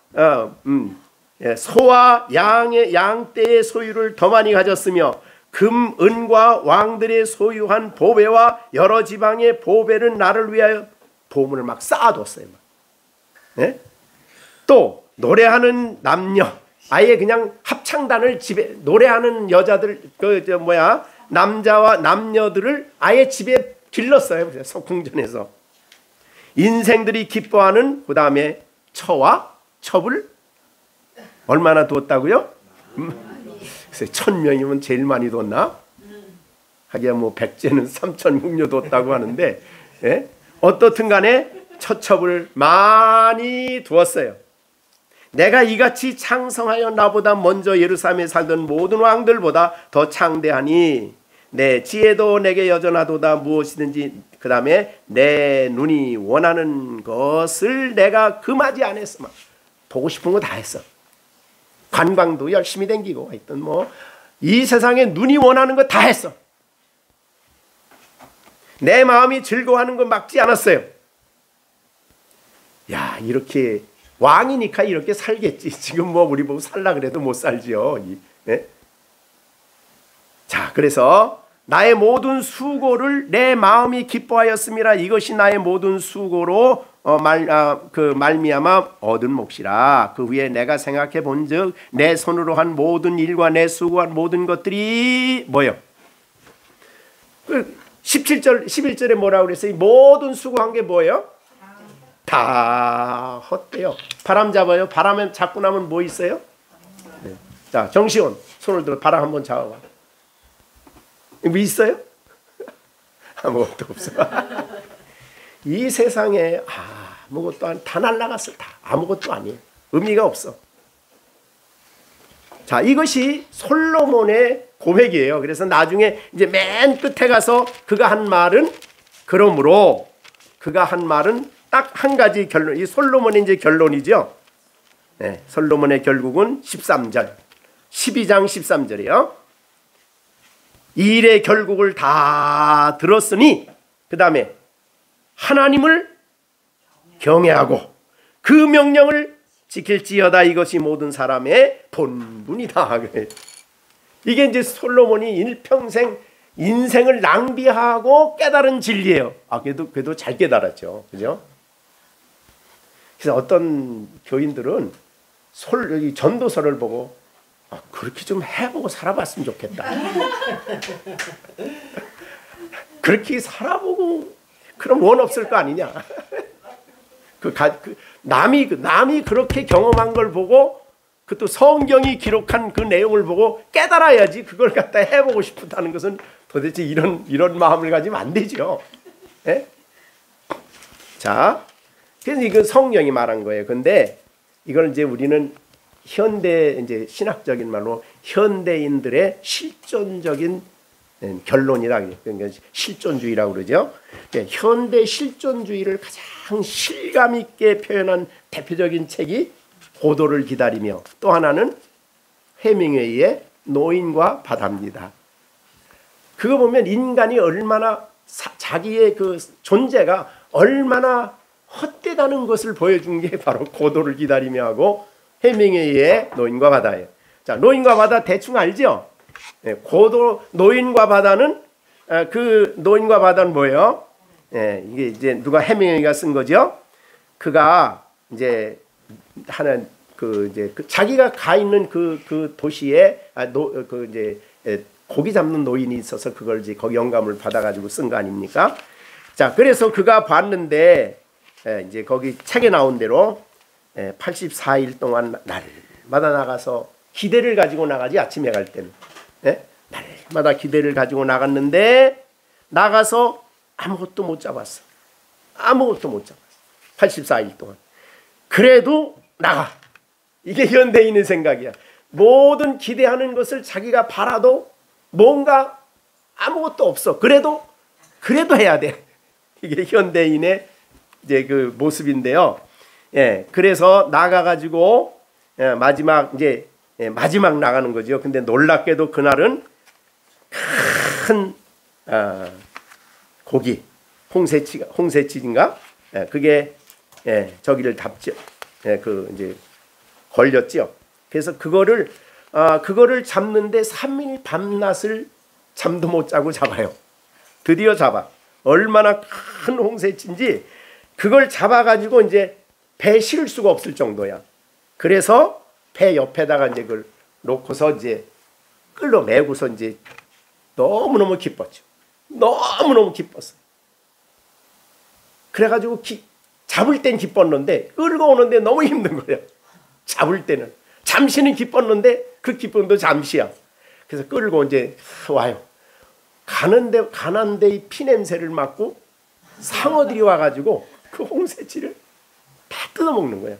소와 양 떼의 소유를 더 많이 가졌으며 금, 은과 왕들의 소유한 보배와 여러 지방의 보배는 나를 위하여 보물을 막 쌓아뒀어요. 네? 또 노래하는 남녀, 아예 그냥 합창단을 집에 노래하는 여자들 남자와 남녀들을 아예 집에 길렀어요. 석궁전에서 인생들이 기뻐하는 그 다음에 처와 첩을 얼마나 두었다고요? 1000명이면 제일 많이 뒀나? 하기야 뭐 백제는 3000궁녀 뒀다고 하는데, 예? 어떻든 간에 처첩을 많이 두었어요. 내가 이같이 창성하여 나보다 먼저 예루살렘에 살던 모든 왕들보다 더 창대하니 내 지혜도 내게 여전하도다. 무엇이든지 그 다음에 내 눈이 원하는 것을 내가 금하지 않았어. 보고 싶은 거 다 했어. 관광도 열심히 댕기고 하여튼 이 세상에 눈이 원하는 거 다 했어. 내 마음이 즐거워하는 거 막지 않았어요. 야, 이렇게 왕이니까 이렇게 살겠지. 지금 우리 보고 살라 그래도 못 살지요. 네? 자, 그래서 나의 모든 수고를 내 마음이 기뻐하였음이라. 이것이 나의 모든 수고로 말미암아 얻은 몫이라. 그 후에 내가 생각해 본즉 내 손으로 한 모든 일과 내 수고한 모든 것들이 뭐요? 11절에 뭐라고 그랬어요? 모든 수고한 게 뭐예요? 다 헛돼요. 바람 잡아요. 바람에 잡고 나면 뭐 있어요? 네. 자, 정시원 손을 들어 바람 한번 잡아봐. 뭐 있어요? 아무것도 없어. 이 세상에 아무것도 다 날라갔어. 다 아무것도 아니에요. 의미가 없어. 자, 이것이 솔로몬의 고백이에요. 그래서 나중에 이제 맨 끝에 가서 그가 한 말은, 그러므로 그가 한 말은 딱 한 가지 결론. 이 솔로몬의 이제 결론이죠. 네, 솔로몬의 결국은 13절, 12장 13절이요. 이 일의 결국을 다 들었으니 그 다음에 하나님을 경외하고 그 명령을 지킬지어다. 이것이 모든 사람의 본분이다. 이게 이제 솔로몬이 일평생 인생을 낭비하고 깨달은 진리예요. 그래도 잘 깨달았죠. 그죠? 그래서 어떤 교인들은 이 전도서를 보고 그렇게 좀 해보고 살아봤으면 좋겠다. 그렇게 살아보고 그럼 원 없을 거 아니냐. 남이 그렇게 경험한 걸 보고 또 성경이 기록한 그 내용을 보고 깨달아야지 그걸 갖다 해보고 싶다는 것은 도대체 이런 마음을 가지면 안 되죠. 예? 자, 그래서 이건 성경이 말한 거예요. 근데 이걸 이제 우리는 현대 이제 신학적인 말로 현대인들의 실존적인 결론이라 그러니까 실존주의라고 그러죠. 현대 실존주의를 가장 실감 있게 표현한 대표적인 책이 고도를 기다리며, 또 하나는 해밍웨이의 노인과 바다입니다. 그거 보면 인간이 얼마나 자기의 그 존재가 얼마나 헛되다는 것을 보여준 게 바로 고도를 기다리며 하고 해밍웨이의 노인과 바다예요. 자, 노인과 바다 대충 알죠? 노인과 바다는 그 노인과 바다는 뭐예요? 이게 이제 누가 해밍웨이가 쓴 거죠? 그가 이제 하는 자기가 가 있는 그 도시에 이제 고기 잡는 노인이 있어서 그걸 이제 거기 영감을 받아가지고 쓴 거 아닙니까? 자, 그래서 그가 봤는데 이제 거기 책에 나온 대로 84일 동안 날마다 나가서 기대를 가지고 나가지. 아침에 갈 때는 날마다 기대를 가지고 나갔는데 나가서 아무것도 못 잡았어. 아무것도 못 잡았어. 84일 동안. 그래도 나가. 이게 현대인의 생각이야. 모든 기대하는 것을 자기가 바라도 뭔가 아무것도 없어. 그래도 해야 돼. 이게 현대인의 이제 그 모습인데요. 그래서 나가가지고 마지막 이제 마지막 나가는 거죠. 근데 놀랍게도 그날은 큰 고기, 홍새치인가? 그게 저기를 잡죠. 그 이제 걸렸죠. 그래서 그거를 잡는데 3일 밤낮을 잠도 못 자고 잡아요. 드디어 잡아. 얼마나 큰 홍새치인지 그걸 잡아가지고 이제 배에 실을 수가 없을 정도야. 그래서 배 옆에다가 이제 그걸 놓고서 이제 끌로 메고서 이제 너무너무 기뻤죠. 너무너무 기뻤어. 그래가지고 잡을 땐 기뻤는데 끌고 오는데 너무 힘든 거야. 잡을 때는 잠시는 기뻤는데 그 기쁨도 잠시야. 그래서 끌고 이제 와요. 가는데 이 피냄새를 맡고 상어들이 와가지고 그 홍새치를 다 뜯어먹는 거야.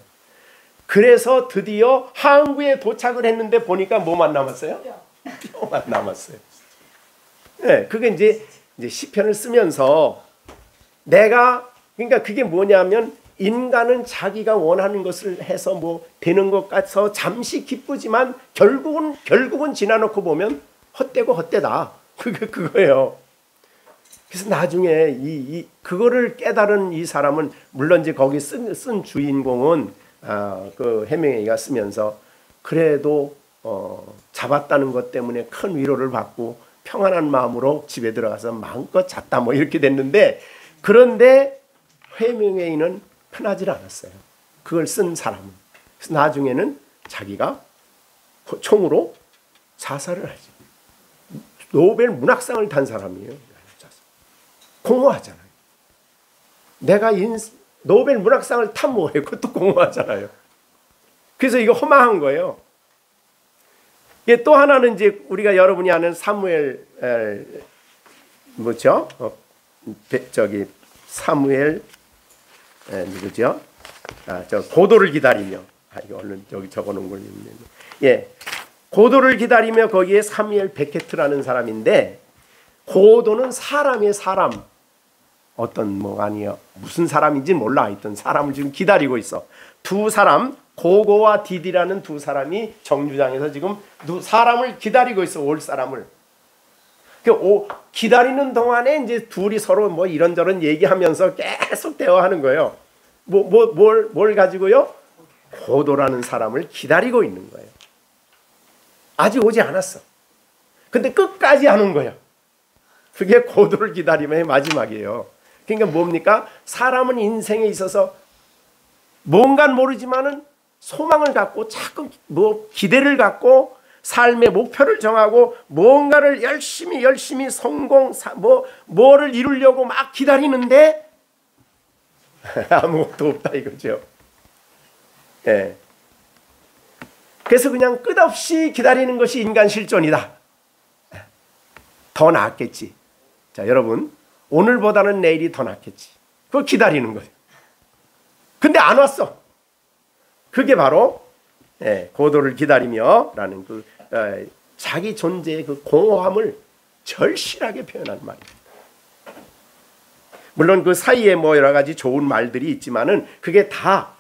그래서 드디어 항구에 도착을 했는데 보니까 뭐만 남았어요? 뼈만 남았어요. 그게 이제 시편을 쓰면서 그러니까 그게 뭐냐면 인간은 자기가 원하는 것을 해서 뭐 되는 것 같아서 잠시 기쁘지만 결국은 지나놓고 보면 헛되고 헛되다. 그거예요. 그래서 나중에 그거를 깨달은 이 사람은 물론 이제 거기 쓴 주인공은 그 해밍웨이가 쓰면서 그래도 잡았다는 것 때문에 큰 위로를 받고 평안한 마음으로 집에 들어가서 마음껏 잤다 뭐 이렇게 됐는데 그런데 해밍웨이는 편하지 않았어요. 그걸 쓴 사람은. 그래서 나중에는 자기가 총으로 자살을 하죠. 노벨 문학상을 탄 사람이에요. 공허하잖아요. 내가 노벨 문학상을 탄 뭐예요? 그것도 공허하잖아요. 그래서 이거 허망한 거예요. 또 하나는 이제 우리가 여러분이 아는 사무엘 뭐죠? 저기 사무엘 누구죠? 저 고도를 기다리며 이거 얼른 여기 적어놓은 걸 있는데 고도를 기다리며 거기에 사무엘 베케트라는 사람인데 고도는 사람의 사람 어떤 뭐 아니요 무슨 사람인지 몰라 하여튼 사람을 지금 기다리고 있어. 두 사람 고고와 디디라는 두 사람이 정류장에서 지금 사람을 기다리고 있어. 올 사람을. 기다리는 동안에 이제 둘이 서로 뭐 이런저런 얘기하면서 계속 대화하는 거예요. 뭘 가지고요? 고도라는 사람을 기다리고 있는 거예요. 아직 오지 않았어. 근데 끝까지 하는 거야. 그게 고도를 기다림의 마지막이에요. 그러니까 뭡니까? 사람은 인생에 있어서 뭔가는 모르지만은 소망을 갖고 자꾸 뭐 기대를 갖고 삶의 목표를 정하고 뭔가를 열심히 뭐를 이루려고 막 기다리는데 아무것도 없다 이거죠. 그래서 그냥 끝없이 기다리는 것이 인간 실존이다. 더 낫겠지. 자, 여러분, 오늘보다는 내일이 더 낫겠지. 그거 기다리는 거예요. 근데 안 왔어. 그게 바로 고도를 기다리며 라는 자기 존재의 그 공허함을 절실하게 표현한 말입니다. 물론 그 사이에 뭐 여러 가지 좋은 말들이 있지만은 그게 다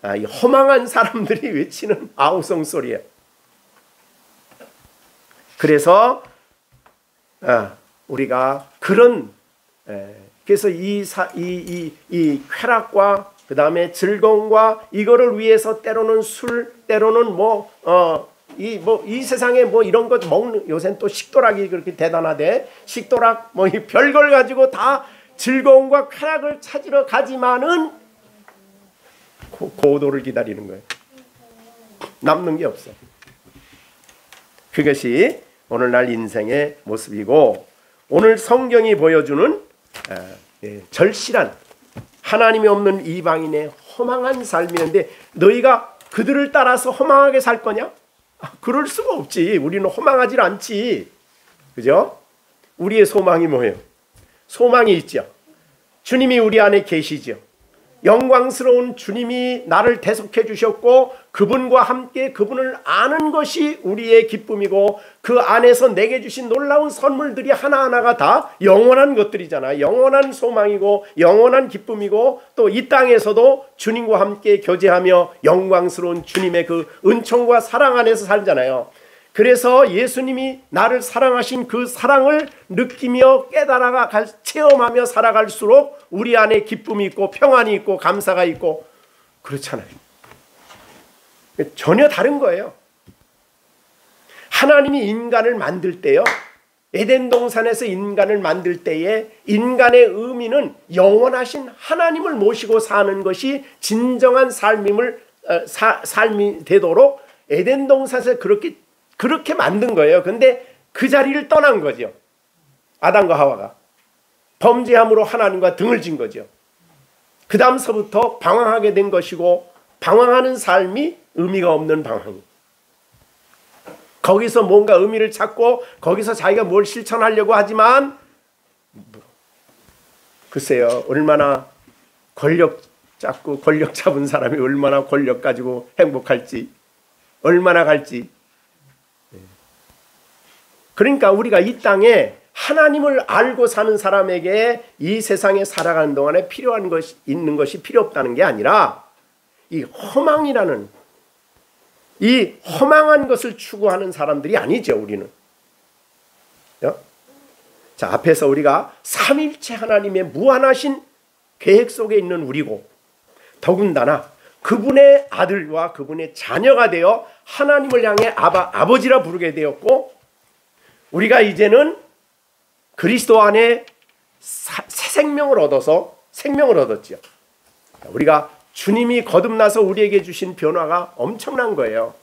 허망한 사람들이 외치는 아우성 소리예요. 그래서 우리가 그래서 이 쾌락과 그 다음에 즐거움과 이거를 위해서 때로는 술, 때로는 이 세상에 뭐 이런 것 먹는 요새는 또 식도락이 그렇게 대단하대. 식도락 뭐 이 별걸 가지고 다 즐거움과 쾌락을 찾으러 가지만은 고도를 기다리는 거예요. 남는 게 없어. 그것이 오늘날 인생의 모습이고 오늘 성경이 보여주는 절실한 하나님이 없는 이방인의 허망한 삶이었는데 너희가 그들을 따라서 허망하게 살 거냐? 그럴 수가 없지. 우리는 허망하지 않지. 그죠? 우리의 소망이 뭐예요? 소망이 있죠. 주님이 우리 안에 계시죠. 영광스러운 주님이 나를 대속해 주셨고 그분과 함께 그분을 아는 것이 우리의 기쁨이고 그 안에서 내게 주신 놀라운 선물들이 하나하나가 다 영원한 것들이잖아. 영원한 소망이고 영원한 기쁨이고 또 이 땅에서도 주님과 함께 교제하며 영광스러운 주님의 그 은총과 사랑 안에서 살잖아요. 그래서 예수님이 나를 사랑하신 그 사랑을 느끼며 깨달아 체험하며 살아갈수록 우리 안에 기쁨이 있고 평안이 있고 감사가 있고 그렇잖아요. 전혀 다른 거예요. 하나님이 인간을 만들 때요, 에덴 동산에서 인간을 만들 때에 인간의 의미는 영원하신 하나님을 모시고 사는 것이 진정한 삶이 되도록 에덴 동산에서 그렇게 만든 거예요. 근데 그 자리를 떠난 거죠. 아담과 하와가 범죄함으로 하나님과 등을 진 거죠. 그 다음서부터 방황하게 된 것이고 방황하는 삶이 의미가 없는 방황이. 거기서 뭔가 의미를 찾고 거기서 자기가 뭘 실천하려고 하지만 글쎄요, 얼마나 권력 잡은 사람이 얼마나 권력 가지고 행복할지, 얼마나 갈지. 그러니까 우리가 이 땅에 하나님을 알고 사는 사람에게 이 세상에 살아가는 동안에 필요한 것이 있는 것이 필요 없다는 게 아니라 이 허망이라는 이 허망한 것을 추구하는 사람들이 아니죠. 우리는. 자, 앞에서 우리가 삼일체 하나님의 무한하신 계획 속에 있는 우리고 더군다나 그분의 아들과 그분의 자녀가 되어 하나님을 향해 아버지라 부르게 되었고 우리가 이제는 그리스도 안에 새 생명을 얻어서 생명을 얻었죠. 우리가 주님이 거듭나서 우리에게 주신 변화가 엄청난 거예요.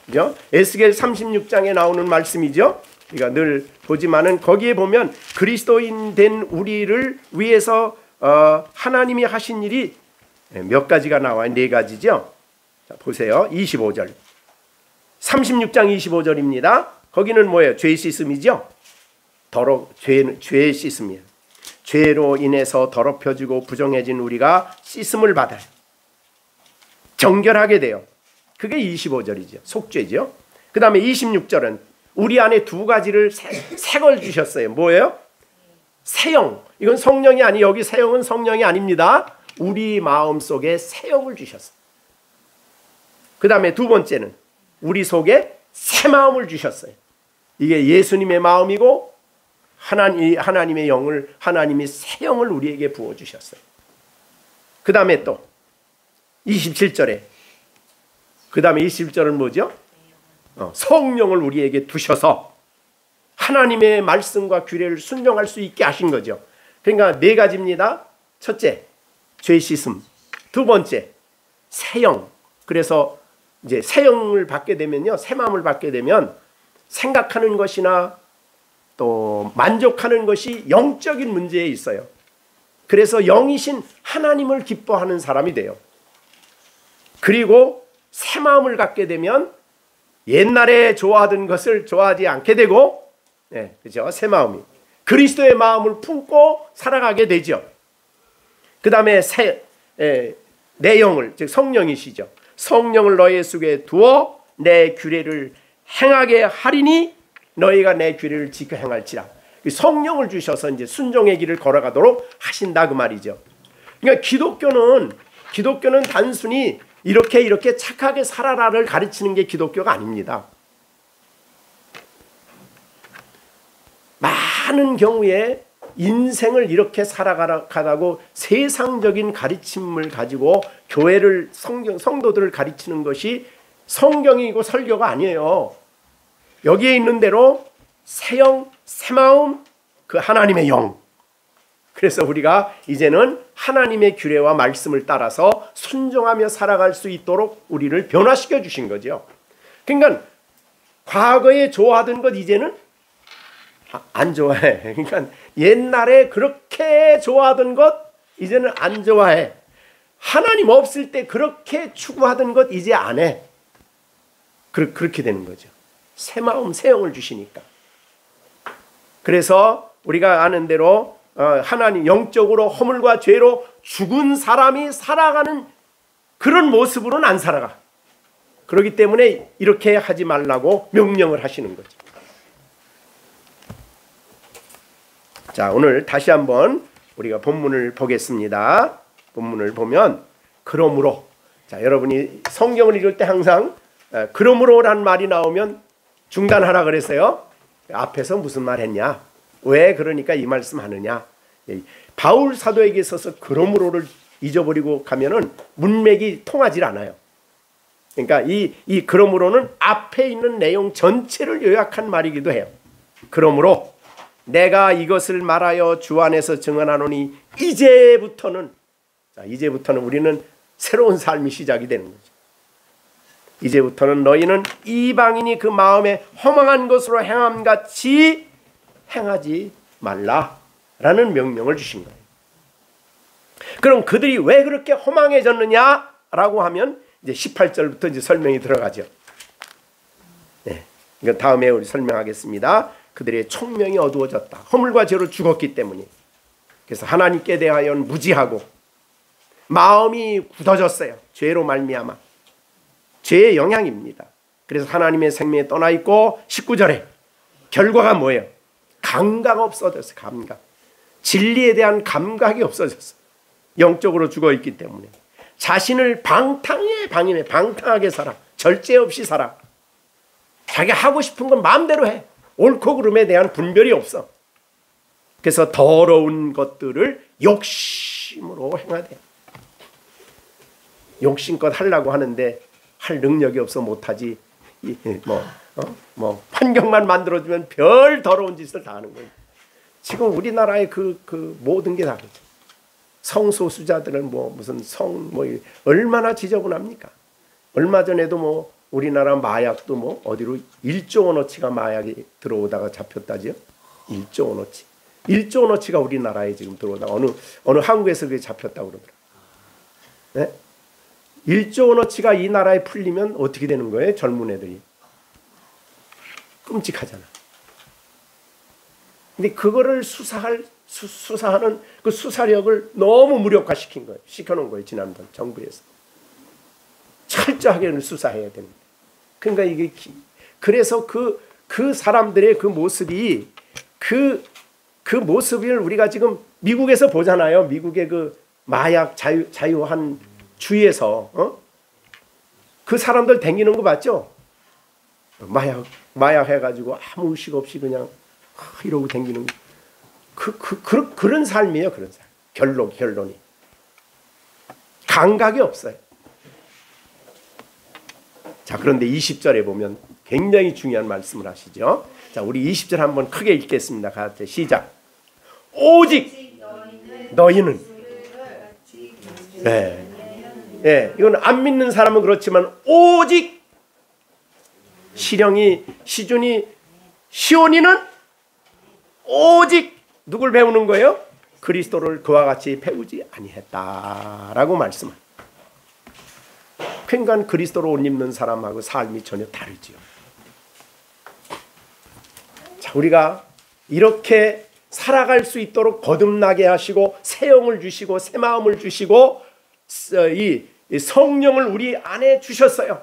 그죠? 에스겔 36장에 나오는 말씀이죠. 우리가 늘 보지만은 거기에 보면 그리스도인 된 우리를 위해서 하나님이 하신 일이 몇 가지가 나와요. 4가지죠. 자, 보세요. 25절. 36장 25절입니다. 거기는 뭐예요? 죄 씻음이죠. 죄 씻음이에요. 죄로 인해서 더럽혀지고 부정해진 우리가 씻음을 받아요. 정결하게 돼요. 그게 25절이죠. 속죄죠. 그 다음에 26절은 우리 안에 2가지를 새 걸 주셨어요. 뭐예요? 새영. 이건 성령이 아니에요. 여기 새영은 성령이 아닙니다. 우리 마음속에 새영을 주셨어요. 그 다음에 2번째는 우리 속에 새 마음을 주셨어요. 이게 예수님의 마음이고 하나님의 영을 하나님이 새 영을 우리에게 부어주셨어요. 그 다음에 또 27절에 그 다음에 27절은 뭐죠? 성령을 우리에게 두셔서 하나님의 말씀과 규례를 순종할 수 있게 하신 거죠. 그러니까 4가지입니다. 첫째, 죄 씻음. 2번째, 새 영. 그래서 이제 새 영을 받게 되면요, 새 마음을 받게 되면 생각하는 것이나 또 만족하는 것이 영적인 문제에 있어요. 그래서 영이신 하나님을 기뻐하는 사람이 돼요. 그리고 새 마음을 갖게 되면 옛날에 좋아하던 것을 좋아하지 않게 되고, 그죠? 새 마음이 그리스도의 마음을 품고 살아가게 되죠. 그 다음에 내 영을, 즉 성령이시죠. 성령을 너희 속에 두어 내 규례를 행하게 하리니 너희가 내 규례를 지켜 행할지라. 성령을 주셔서 이제 순종의 길을 걸어가도록 하신다 그 말이죠. 그러니까 기독교는 단순히 이렇게 착하게 살아라를 가르치는 게 기독교가 아닙니다. 많은 경우에 인생을 이렇게 살아가다고 세상적인 가르침을 가지고 교회를 성도들을 가르치는 것이 성경이고 설교가 아니에요. 여기에 있는 대로 새 영, 새 마음, 그 하나님의 영. 그래서 우리가 이제는 하나님의 규례와 말씀을 따라서 순종하며 살아갈 수 있도록 우리를 변화시켜 주신 거죠. 그러니까 과거에 좋아하던 것 이제는 안 좋아해. 그러니까 옛날에 그렇게 좋아하던 것 이제는 안 좋아해. 하나님 없을 때 그렇게 추구하던 것 이제 안 해. 그렇게 되는 거죠. 새 마음, 새 영을 주시니까. 그래서 우리가 아는 대로 하나님 영적으로 허물과 죄로 죽은 사람이 살아가는 그런 모습으로는 안 살아가. 그렇기 때문에 이렇게 하지 말라고 명령을 하시는 거죠. 자, 오늘 다시 한번 우리가 본문을 보겠습니다. 본문을 보면 그러므로, 자, 여러분이 성경을 읽을 때 항상 그러므로란 말이 나오면 중단하라 그랬어요. 앞에서 무슨 말 했냐? 왜 그러니까 이 말씀 하느냐? 바울 사도에게 있어서 그러므로를 잊어버리고 가면은 문맥이 통하지 않아요. 그러니까 이 그러므로는 앞에 있는 내용 전체를 요약한 말이기도 해요. 그러므로 내가 이것을 말하여 주 안에서 증언하노니 이제부터는, 자, 이제부터는 우리는 새로운 삶이 시작이 되는 거죠. 이제부터는 너희는 이방인이 그 마음에 허망한 것으로 행함같이 행하지 말라라는 명령을 주신 거예요. 그럼 그들이 왜 그렇게 허망해졌느냐라고 하면 이제 18절부터 이제 설명이 들어가죠. 네, 이건 다음에 우리 설명하겠습니다. 그들의 총명이 어두워졌다. 허물과 죄로 죽었기 때문에. 그래서 하나님께 대하여는 무지하고 마음이 굳어졌어요. 죄로 말미암아. 죄의 영향입니다. 그래서 하나님의 생명에 떠나 있고 19절에 결과가 뭐예요? 감각 없어졌어요. 감각. 진리에 대한 감각이 없어졌어요. 영적으로 죽어 있기 때문에. 자신을 방탕하게 살아. 절제 없이 살아. 자기 하고 싶은 건 마음대로 해. 옳고 그름에 대한 분별이 없어. 그래서 더러운 것들을 욕심으로 행하대. 욕심껏 하려고 하는데 할 능력이 없어 못하지. 환경만 만들어주면 별 더러운 짓을 다 하는 거예요. 지금 우리나라의 그 모든 게 다 그렇죠. 성소수자들은 무슨 얼마나 지저분합니까? 얼마 전에도 우리나라 마약도 어디로 1조 원어치가 마약이 들어오다가 잡혔다지요? 1조 원어치. 1조 원어치가 우리나라에 지금 들어오다가 어느 한국에서 그게 잡혔다고 그러더라고요. 네? 1조 원어치가 이 나라에 풀리면 어떻게 되는 거예요? 젊은 애들이. 끔찍하잖아. 근데 그거를 수사하는 그 수사력을 너무 무력화시킨 거예요. 시켜놓은 거예요. 지난번 정부에서. 철저하게 수사해야 됩니다. 그러니까 이게 그래서 그 사람들의 그 모습이 그 모습을 우리가 지금 미국에서 보잖아요. 미국의 그 마약 자유한 주에서 그 사람들 댕기는 거 봤죠? 마약 해가지고 아무 의식 없이 그냥 이러고 댕기는 그런 삶이에요. 그런 삶. 결론이 감각이 없어요. 자, 그런데 20절에 보면 굉장히 중요한 말씀을 하시죠. 자, 우리 20절 한번 크게 읽겠습니다. 같이 시작. 오직 너희는, 네, 이건 안 믿는 사람은 그렇지만 오직 시준이 시온이는 오직 누굴 배우는 거예요? 그리스도를 그와 같이 배우지 아니했다라고 말씀합니다. 그러니까 그리스도로 옷 입는 사람하고 삶이 전혀 다르지요. 자, 우리가 이렇게 살아갈 수 있도록 거듭나게 하시고 새 영을 주시고 새 마음을 주시고 이 성령을 우리 안에 주셨어요.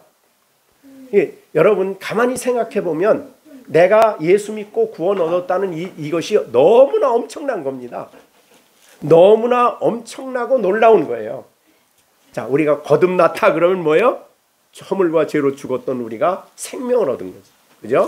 여러분 가만히 생각해 보면 내가 예수 믿고 구원 얻었다는 이것이 너무나 엄청난 겁니다. 너무나 엄청나고 놀라운 거예요. 자, 우리가 거듭났다 그러면 뭐예요? 허물과 죄로 죽었던 우리가 생명을 얻은 거죠. 그죠?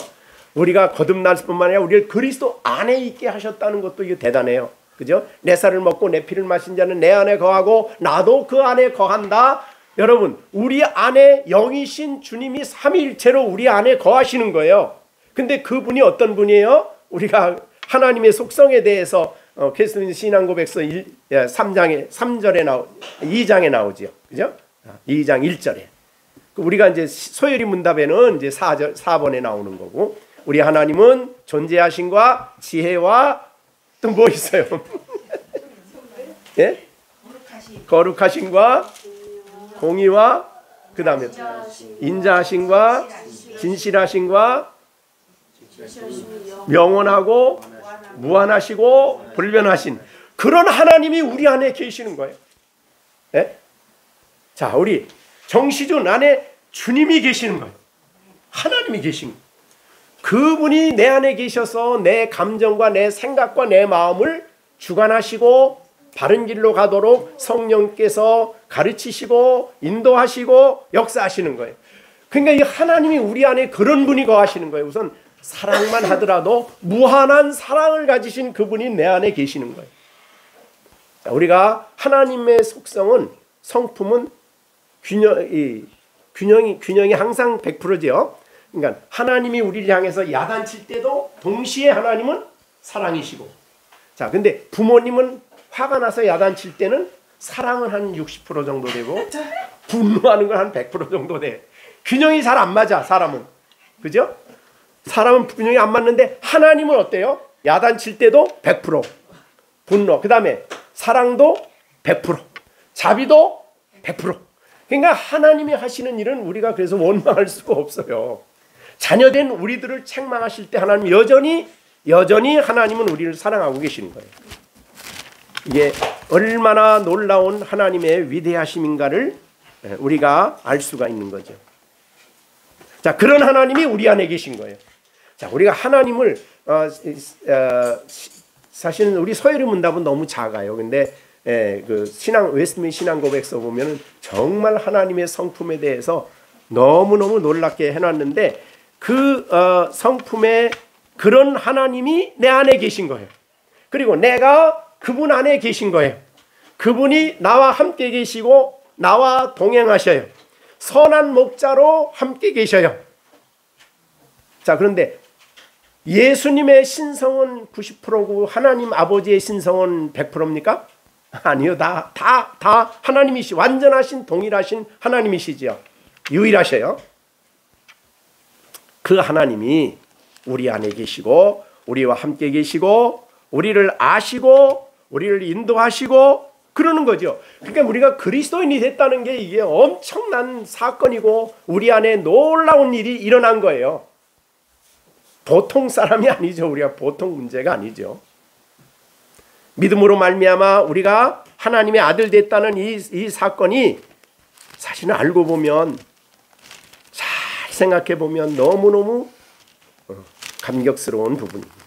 우리가 거듭날 뿐만 아니라 우리를 그리스도 안에 있게 하셨다는 것도 이게 대단해요. 그죠? 내 살을 먹고 내 피를 마신 자는 내 안에 거하고 나도 그 안에 거한다. 여러분, 우리 안에 영이신 주님이 삼위일체로 우리 안에 거하시는 거예요. 근데 그분이 어떤 분이에요? 우리가 하나님의 속성에 대해서 그리스도인 신앙고백서 2장에 나오죠. 그죠? 2장 1절에. 우리가 이제 소요리 문답에는 이제 4번에 나오는 거고, 우리 하나님은 존재하심과 지혜와 또 뭐 있어요? 예? 거룩하심과 공의와 그 다음에 인자하심과 진실하심과 명원하고 무한하시고 불변하신 그런 하나님이 우리 안에 계시는 거예요. 예? 자, 우리 정시준 안에 주님이 계시는 거예요. 하나님이 계신 거예요. 그분이 내 안에 계셔서 내 감정과 내 생각과 내 마음을 주관하시고 바른 길로 가도록 성령께서 가르치시고 인도하시고 역사하시는 거예요. 그러니까 이 하나님이 우리 안에 그런 분이 거하시는 거예요. 우선 사랑만 하더라도 무한한 사랑을 가지신 그분이 내 안에 계시는 거예요. 우리가 하나님의 속성은, 성품은 균형이 항상 100%죠. 그러니까 하나님이 우리를 향해서 야단칠 때도 동시에 하나님은 사랑이시고, 자, 근데 부모님은 화가 나서 야단칠 때는 사랑은 한 60% 정도 되고 분노하는 건 한 100% 정도 돼. 균형이 잘 안 맞아, 사람은. 그죠? 사람은 균형이 안 맞는데 하나님은 어때요? 야단칠 때도 100% 분노, 그 다음에 사랑도 100%, 자비도 100%. 그러니까 하나님이 하시는 일은 우리가 그래서 원망할 수가 없어요. 자녀된 우리들을 책망하실 때 하나님 여전히 하나님은 우리를 사랑하고 계시는 거예요. 이게 얼마나 놀라운 하나님의 위대하심인가를 우리가 알 수가 있는 거죠. 자, 그런 하나님이 우리 안에 계신 거예요. 자, 우리가 하나님을 사실은 우리 서열의 문답은 너무 작아요. 근데 그 웨스트민스터 신앙 고백서 보면은 정말 하나님의 성품에 대해서 너무너무 놀랍게 해놨는데 그 성품의 그런 하나님이 내 안에 계신 거예요. 그리고 내가 그분 안에 계신 거예요. 그분이 나와 함께 계시고 나와 동행하셔요. 선한 목자로 함께 계셔요. 자, 그런데 예수님의 신성은 90%고 하나님 아버지의 신성은 100%입니까? 아니요. 다 하나님이시, 완전하신 동일하신 하나님이시죠. 유일하셔요. 그 하나님이 우리 안에 계시고 우리와 함께 계시고 우리를 아시고 우리를 인도하시고 그러는 거죠. 그러니까 우리가 그리스도인이 됐다는 게 이게 엄청난 사건이고 우리 안에 놀라운 일이 일어난 거예요. 보통 사람이 아니죠. 우리가 보통 문제가 아니죠. 믿음으로 말미암아 우리가 하나님의 아들 됐다는 이 사건이 사실은 알고 보면, 잘 생각해 보면 너무너무 감격스러운 부분입니다.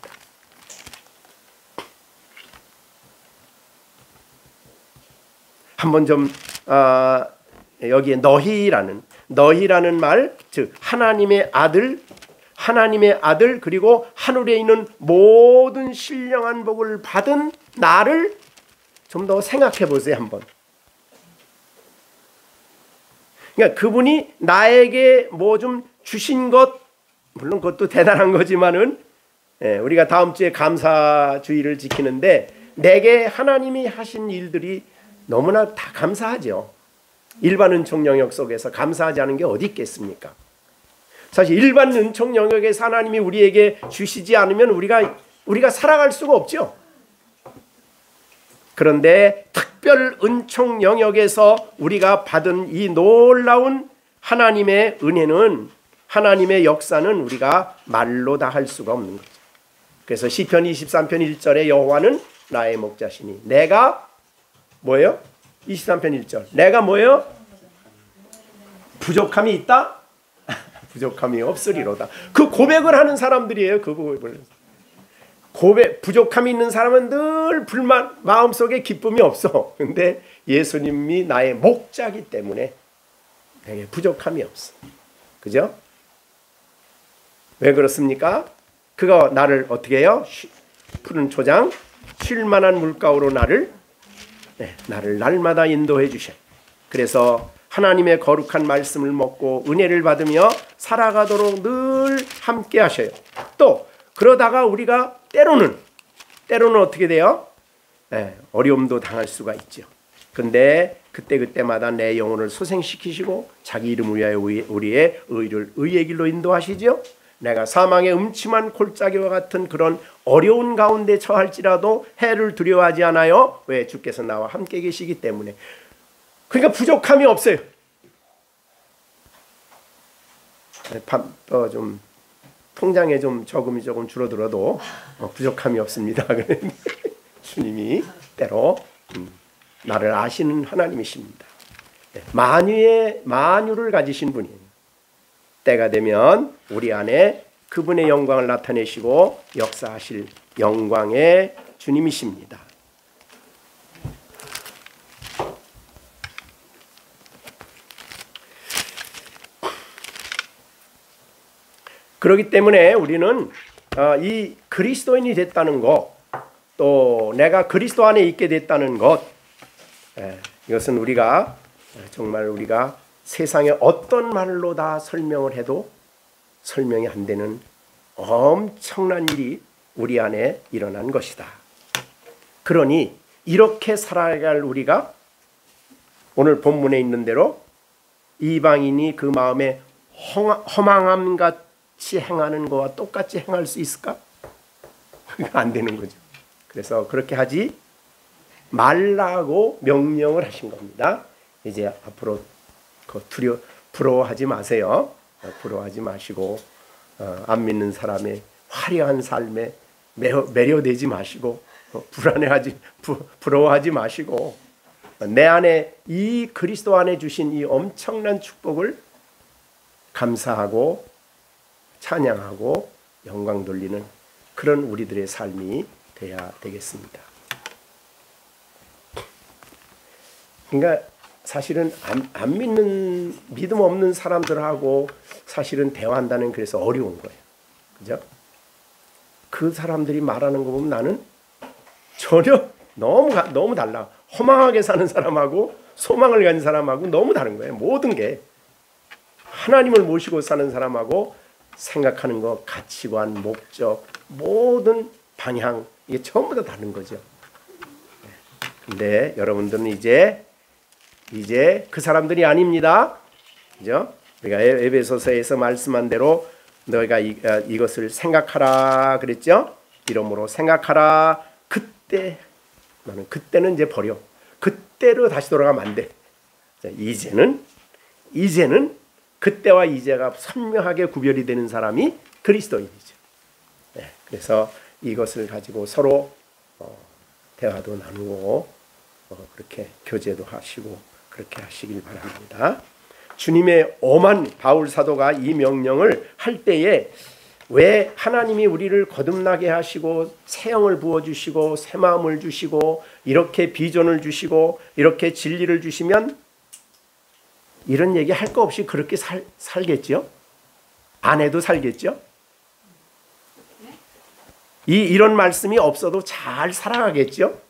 한번 좀 여기에 너희라는 말, 즉 하나님의 아들 그리고 하늘에 있는 모든 신령한 복을 받은 나를 좀 더 생각해 보세요. 한번. 그러니까 그분이 나에게 뭐 좀 주신 것, 물론 그것도 대단한 거지만은 우리가 다음 주에 감사주의를 지키는데 내게 하나님이 하신 일들이 너무나 다 감사하죠. 일반 은총 영역 속에서 감사하지 않은 게 어디 있겠습니까? 사실 일반 은총 영역에서 하나님이 우리에게 주시지 않으면 우리가 살아갈 수가 없죠. 그런데 특별 은총 영역에서 우리가 받은 이 놀라운 하나님의 은혜는, 하나님의 역사는 우리가 말로 다 할 수가 없는 거죠. 그래서 시편 23편 1절에 여호와는 나의 목자시니 내가 뭐예요? 23편 1절. 내가 뭐예요? 부족함이 있다? 부족함이 없으리로다. 그 고백을 하는 사람들이에요. 그 고백을. 부족함이 있는 사람은 늘 불만, 마음속에 기쁨이 없어. 근데 예수님이 나의 목자기 때문에 내게 부족함이 없어. 그죠? 왜 그렇습니까? 그가 나를 어떻게 해요? 푸른 초장, 쉴만한 물가로 나를 날마다 인도해 주셔. 그래서 하나님의 거룩한 말씀을 먹고 은혜를 받으며 살아가도록 늘 함께 하셔요. 또 그러다가 우리가 때로는 어떻게 돼요? 어려움도 당할 수가 있죠. 근데 그때마다 내 영혼을 소생시키시고 자기 이름을 위하여 우리의 의의 길로 인도하시죠. 내가 사망의 음침한 골짜기와 같은 그런 어려운 가운데 처할지라도 해를 두려워하지 않아요. 왜? 주께서 나와 함께 계시기 때문에. 그러니까 부족함이 없어요. 좀 통장에 좀 저금이 조금 줄어들어도 부족함이 없습니다. 주님이 때로 나를 아시는 하나님이십니다. 만유를 가지신 분이에요. 때가 되면 우리 안에 그분의 영광을 나타내시고 역사하실 영광의 주님이십니다. 그렇기 때문에 우리는 이 그리스도인이 됐다는 것, 또 내가 그리스도 안에 있게 됐다는 것, 이것은 우리가 정말 세상에 어떤 말로 다 설명을 해도 설명이 안 되는 엄청난 일이 우리 안에 일어난 것이다. 그러니 이렇게 살아갈 우리가 오늘 본문에 있는 대로 이방인이 그 마음에 허망함 같이 행하는 것과 똑같이 행할 수 있을까? 안 되는 거죠. 그래서 그렇게 하지 말라고 명령을 하신 겁니다. 이제 앞으로 부러워하지 마세요. 부러워하지 마시고 안 믿는 사람의 화려한 삶에 매료되지 마시고 부러워하지 마시고 내 안에 이 그리스도 안에 주신 이 엄청난 축복을 감사하고 찬양하고 영광 돌리는 그런 우리들의 삶이 돼야 되겠습니다. 그러니까 사실은 안 믿는 믿음 없는 사람들하고 사실은 대화한다는 그래서 어려운 거예요. 그죠? 그 사람들이 말하는 거 보면 나는 전혀 너무 달라. 허망하게 사는 사람하고 소망을 가진 사람하고 너무 다른 거예요. 모든 게 하나님을 모시고 사는 사람하고 생각하는 것, 가치관, 목적, 모든 방향 이게 전부 다 다른 거죠. 근데 여러분들은 이제 그 사람들이 아닙니다. 그죠? 우리가 에베소서에서 말씀한 대로 너희가 이것을 생각하라 그랬죠? 이러므로 생각하라. 그때는 이제 버려. 그때로 다시 돌아가면 안 돼. 이제는 그때와 이제가 선명하게 구별이 되는 사람이 그리스도인이죠. 그래서 이것을 가지고 서로 대화도 나누고 그렇게 교제도 하시고 그렇게 하시길 바랍니다. 주님의 엄한 바울 사도가 이 명령을 할 때에 왜 하나님이 우리를 거듭나게 하시고 새 영을 부어주시고 새 마음을 주시고 이렇게 비전을 주시고 이렇게 진리를 주시면 이런 얘기 할 거 없이 그렇게 살겠죠? 안 해도 살겠죠? 이런 말씀이 없어도 잘 살아가겠죠?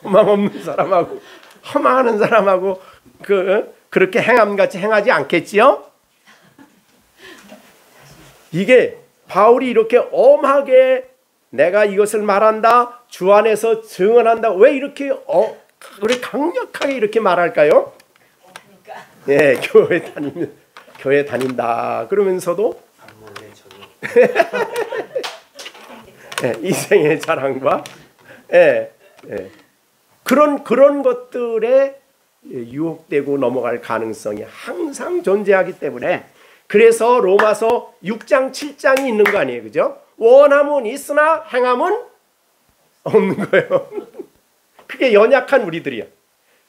허망 없는 사람하고 허망하는 사람하고 그렇게 행함같이 행하지 않겠지요? 이게 바울이 이렇게 엄하게 내가 이것을 말한다, 주 안에서 증언한다. 왜 이렇게 강력하게 이렇게 말할까요? 예, 교회 다닌다. 그러면서도 인생의 자랑과 그런 것들에 유혹되고 넘어갈 가능성이 항상 존재하기 때문에 그래서 로마서 6장 7장이 있는 거 아니에요. 그죠? 원함은 있으나 행함은 없는 거예요. 그게 연약한 우리들이야.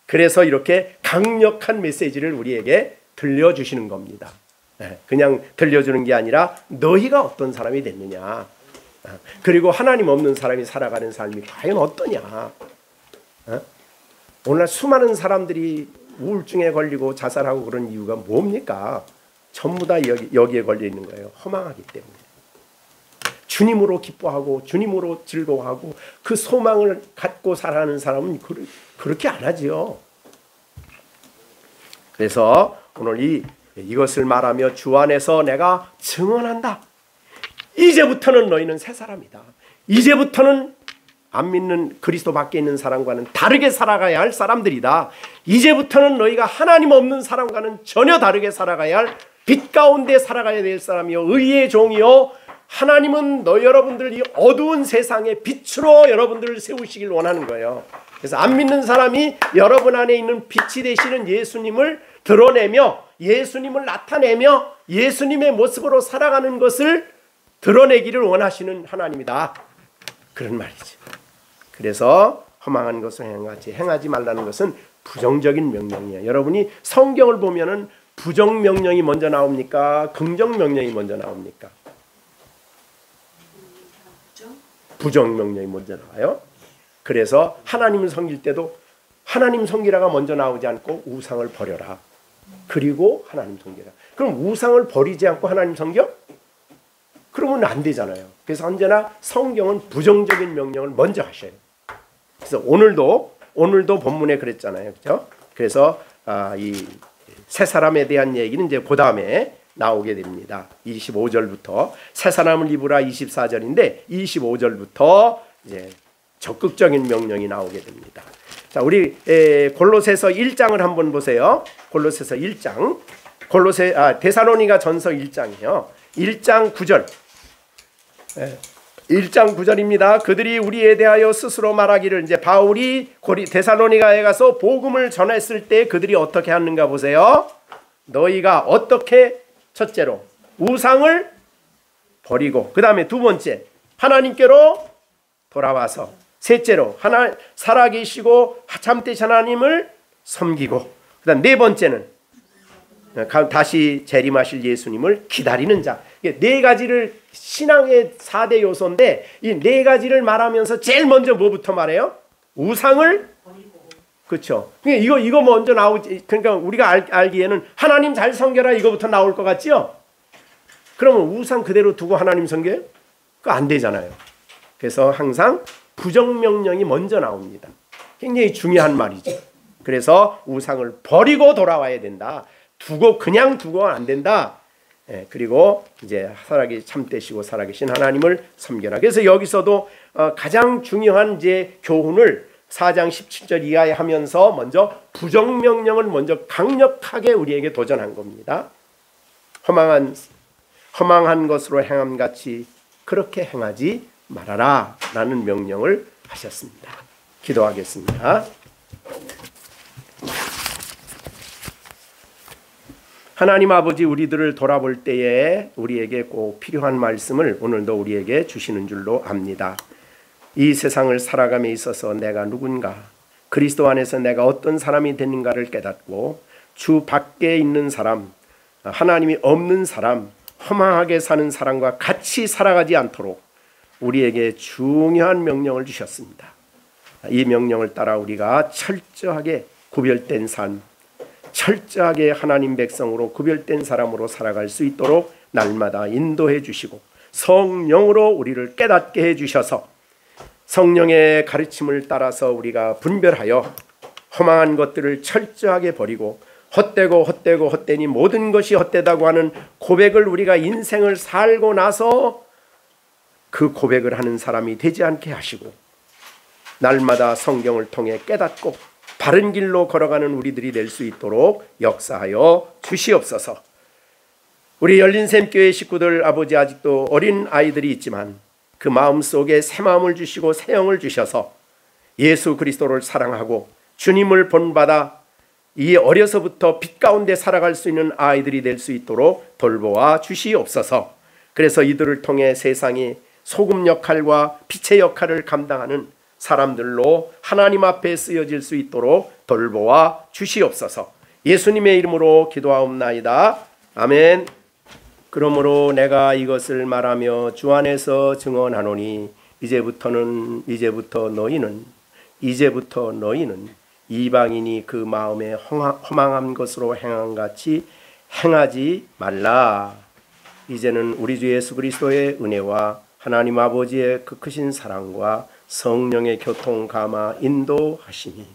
그래서 이렇게 강력한 메시지를 우리에게 들려주시는 겁니다. 그냥 들려주는 게 아니라 너희가 어떤 사람이 됐느냐, 그리고 하나님 없는 사람이 살아가는 삶이 과연 어떠냐. 오늘날 수많은 사람들이 우울증에 걸리고 자살하고 그런 이유가 뭡니까? 전부 다 여기에 걸려 있는 거예요. 허망하기 때문에. 주님으로 기뻐하고 주님으로 즐거워하고 그 소망을 갖고 살아가는 사람은 그렇게 안 하지요. 그래서 오늘 이것을 말하며 주 안에서 내가 증언한다. 이제부터는 너희는 새 사람이다. 이제부터는 안 믿는 그리스도 밖에 있는 사람과는 다르게 살아가야 할 사람들이다. 이제부터는 너희가 하나님 없는 사람과는 전혀 다르게 살아가야 할 빛 가운데 살아가야 될 사람이요 의의 종이요 하나님은 여러분들 이 어두운 세상의 빛으로 여러분들을 세우시길 원하는 거예요. 그래서 안 믿는 사람이 여러분 안에 있는 빛이 되시는 예수님을 드러내며 예수님을 나타내며 예수님의 모습으로 살아가는 것을 드러내기를 원하시는 하나님이다. 그런 말이죠. 그래서 허망한 것을 행하지 행하지 말라는 것은 부정적인 명령이에요. 여러분이 성경을 보면은 부정 명령이 먼저 나옵니까? 긍정 명령이 먼저 나옵니까? 부정 명령이 먼저 나와요. 그래서 하나님을 섬길 때도 하나님 섬기라가 먼저 나오지 않고 우상을 버려라. 그리고 하나님 섬기라. 그럼 우상을 버리지 않고 하나님 섬겨? 그러면 안 되잖아요. 그래서 언제나 성경은 부정적인 명령을 먼저 하셔야 돼요. 그래서 오늘도 본문에 그랬잖아요. 그렇죠? 그래서 이 새 사람에 대한 얘기는 이제 그 다음에 나오게 됩니다. 25절부터 새 사람을 입으라 24절인데 25절부터 이제 적극적인 명령이 나오게 됩니다. 자, 우리 골로새서 1장을 한번 보세요. 골로새서 1장. 데살로니가 전서 1장이요. 1장 9절. 1장 9절입니다. 그들이 우리에 대하여 스스로 말하기를, 이제 바울이 데살로니가에 가서 복음을 전했을 때 그들이 어떻게 하는가 보세요. 너희가 어떻게, 첫째로 우상을 버리고, 그 다음에 두 번째 하나님께로 돌아와서, 셋째로 살아계시고 참되신 하나님을 섬기고, 그 다음 네 번째는 다시 재림하실 예수님을 기다리는 자. 네 가지를, 신앙의 4대 요소인데 이 네 가지를 말하면서 제일 먼저 뭐부터 말해요? 우상을, 그렇죠. 이거 먼저 나오지. 그러니까 우리가 알기에는 하나님 잘 섬겨라 이거부터 나올 것 같지요? 그러면 우상 그대로 두고 하나님 섬겨요? 그거 안 되잖아요. 그래서 항상 부정명령이 먼저 나옵니다. 굉장히 중요한 말이죠. 그래서 우상을 버리고 돌아와야 된다. 그냥 두고 안 된다. 그리고 이제 참되시고 살아계신 하나님을 섬겨라. 그래서 여기서도 가장 중요한 이제 교훈을 4장 17절 이하에 하면서 먼저 부정명령을 먼저 강력하게 우리에게 도전한 겁니다. 허망한 것으로 행함같이 그렇게 행하지 말아라 라는 명령을 하셨습니다. 기도하겠습니다. 하나님 아버지, 우리들을 돌아볼 때에 우리에게 꼭 필요한 말씀을 오늘도 우리에게 주시는 줄로 압니다. 이 세상을 살아감에 있어서 내가 누군가, 그리스도 안에서 내가 어떤 사람이 되는가를 깨닫고 주 밖에 있는 사람, 하나님이 없는 사람, 허망하게 사는 사람과 같이 살아가지 않도록 우리에게 중요한 명령을 주셨습니다. 이 명령을 따라 우리가 철저하게 구별된 삶, 철저하게 하나님 백성으로 구별된 사람으로 살아갈 수 있도록 날마다 인도해 주시고 성령으로 우리를 깨닫게 해 주셔서 성령의 가르침을 따라서 우리가 분별하여 허망한 것들을 철저하게 버리고 헛되니 모든 것이 헛되다고 하는 고백을 우리가 인생을 살고 나서 그 고백을 하는 사람이 되지 않게 하시고 날마다 성경을 통해 깨닫고 바른 길로 걸어가는 우리들이 될 수 있도록 역사하여 주시옵소서. 우리 열린샘교회 식구들, 아버지, 아직도 어린 아이들이 있지만 그 마음속에 새 마음을 주시고 새 영을 주셔서 예수 그리스도를 사랑하고 주님을 본받아 이 어려서부터 빛 가운데 살아갈 수 있는 아이들이 될 수 있도록 돌보아 주시옵소서. 그래서 이들을 통해 세상이 소금 역할과 빛의 역할을 감당하는 사람들로 하나님 앞에 쓰여질 수 있도록 돌보아 주시옵소서. 예수님의 이름으로 기도하옵나이다. 아멘. 그러므로 내가 이것을 말하며 주 안에서 증언하노니 이제부터 너희는 이방인이 그 마음에 허망한 것으로 행함같이 행하지 말라. 이제는 우리 주 예수 그리스도의 은혜와 하나님 아버지의 그 크신 사랑과 성령의 교통 감화 인도하심이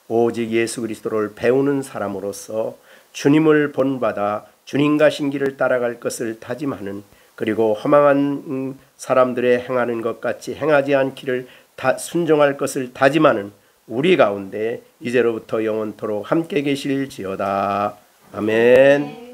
오직 예수 그리스도를 배우는 사람으로서 주님을 본받아 주님과 신기를 따라갈 것을 다짐하는, 그리고 허망한 사람들의 행하는 것 같이 행하지 않기를 순종할 것을 다짐하는 우리 가운데 이제로부터 영원토록 함께 계실지어다. 아멘.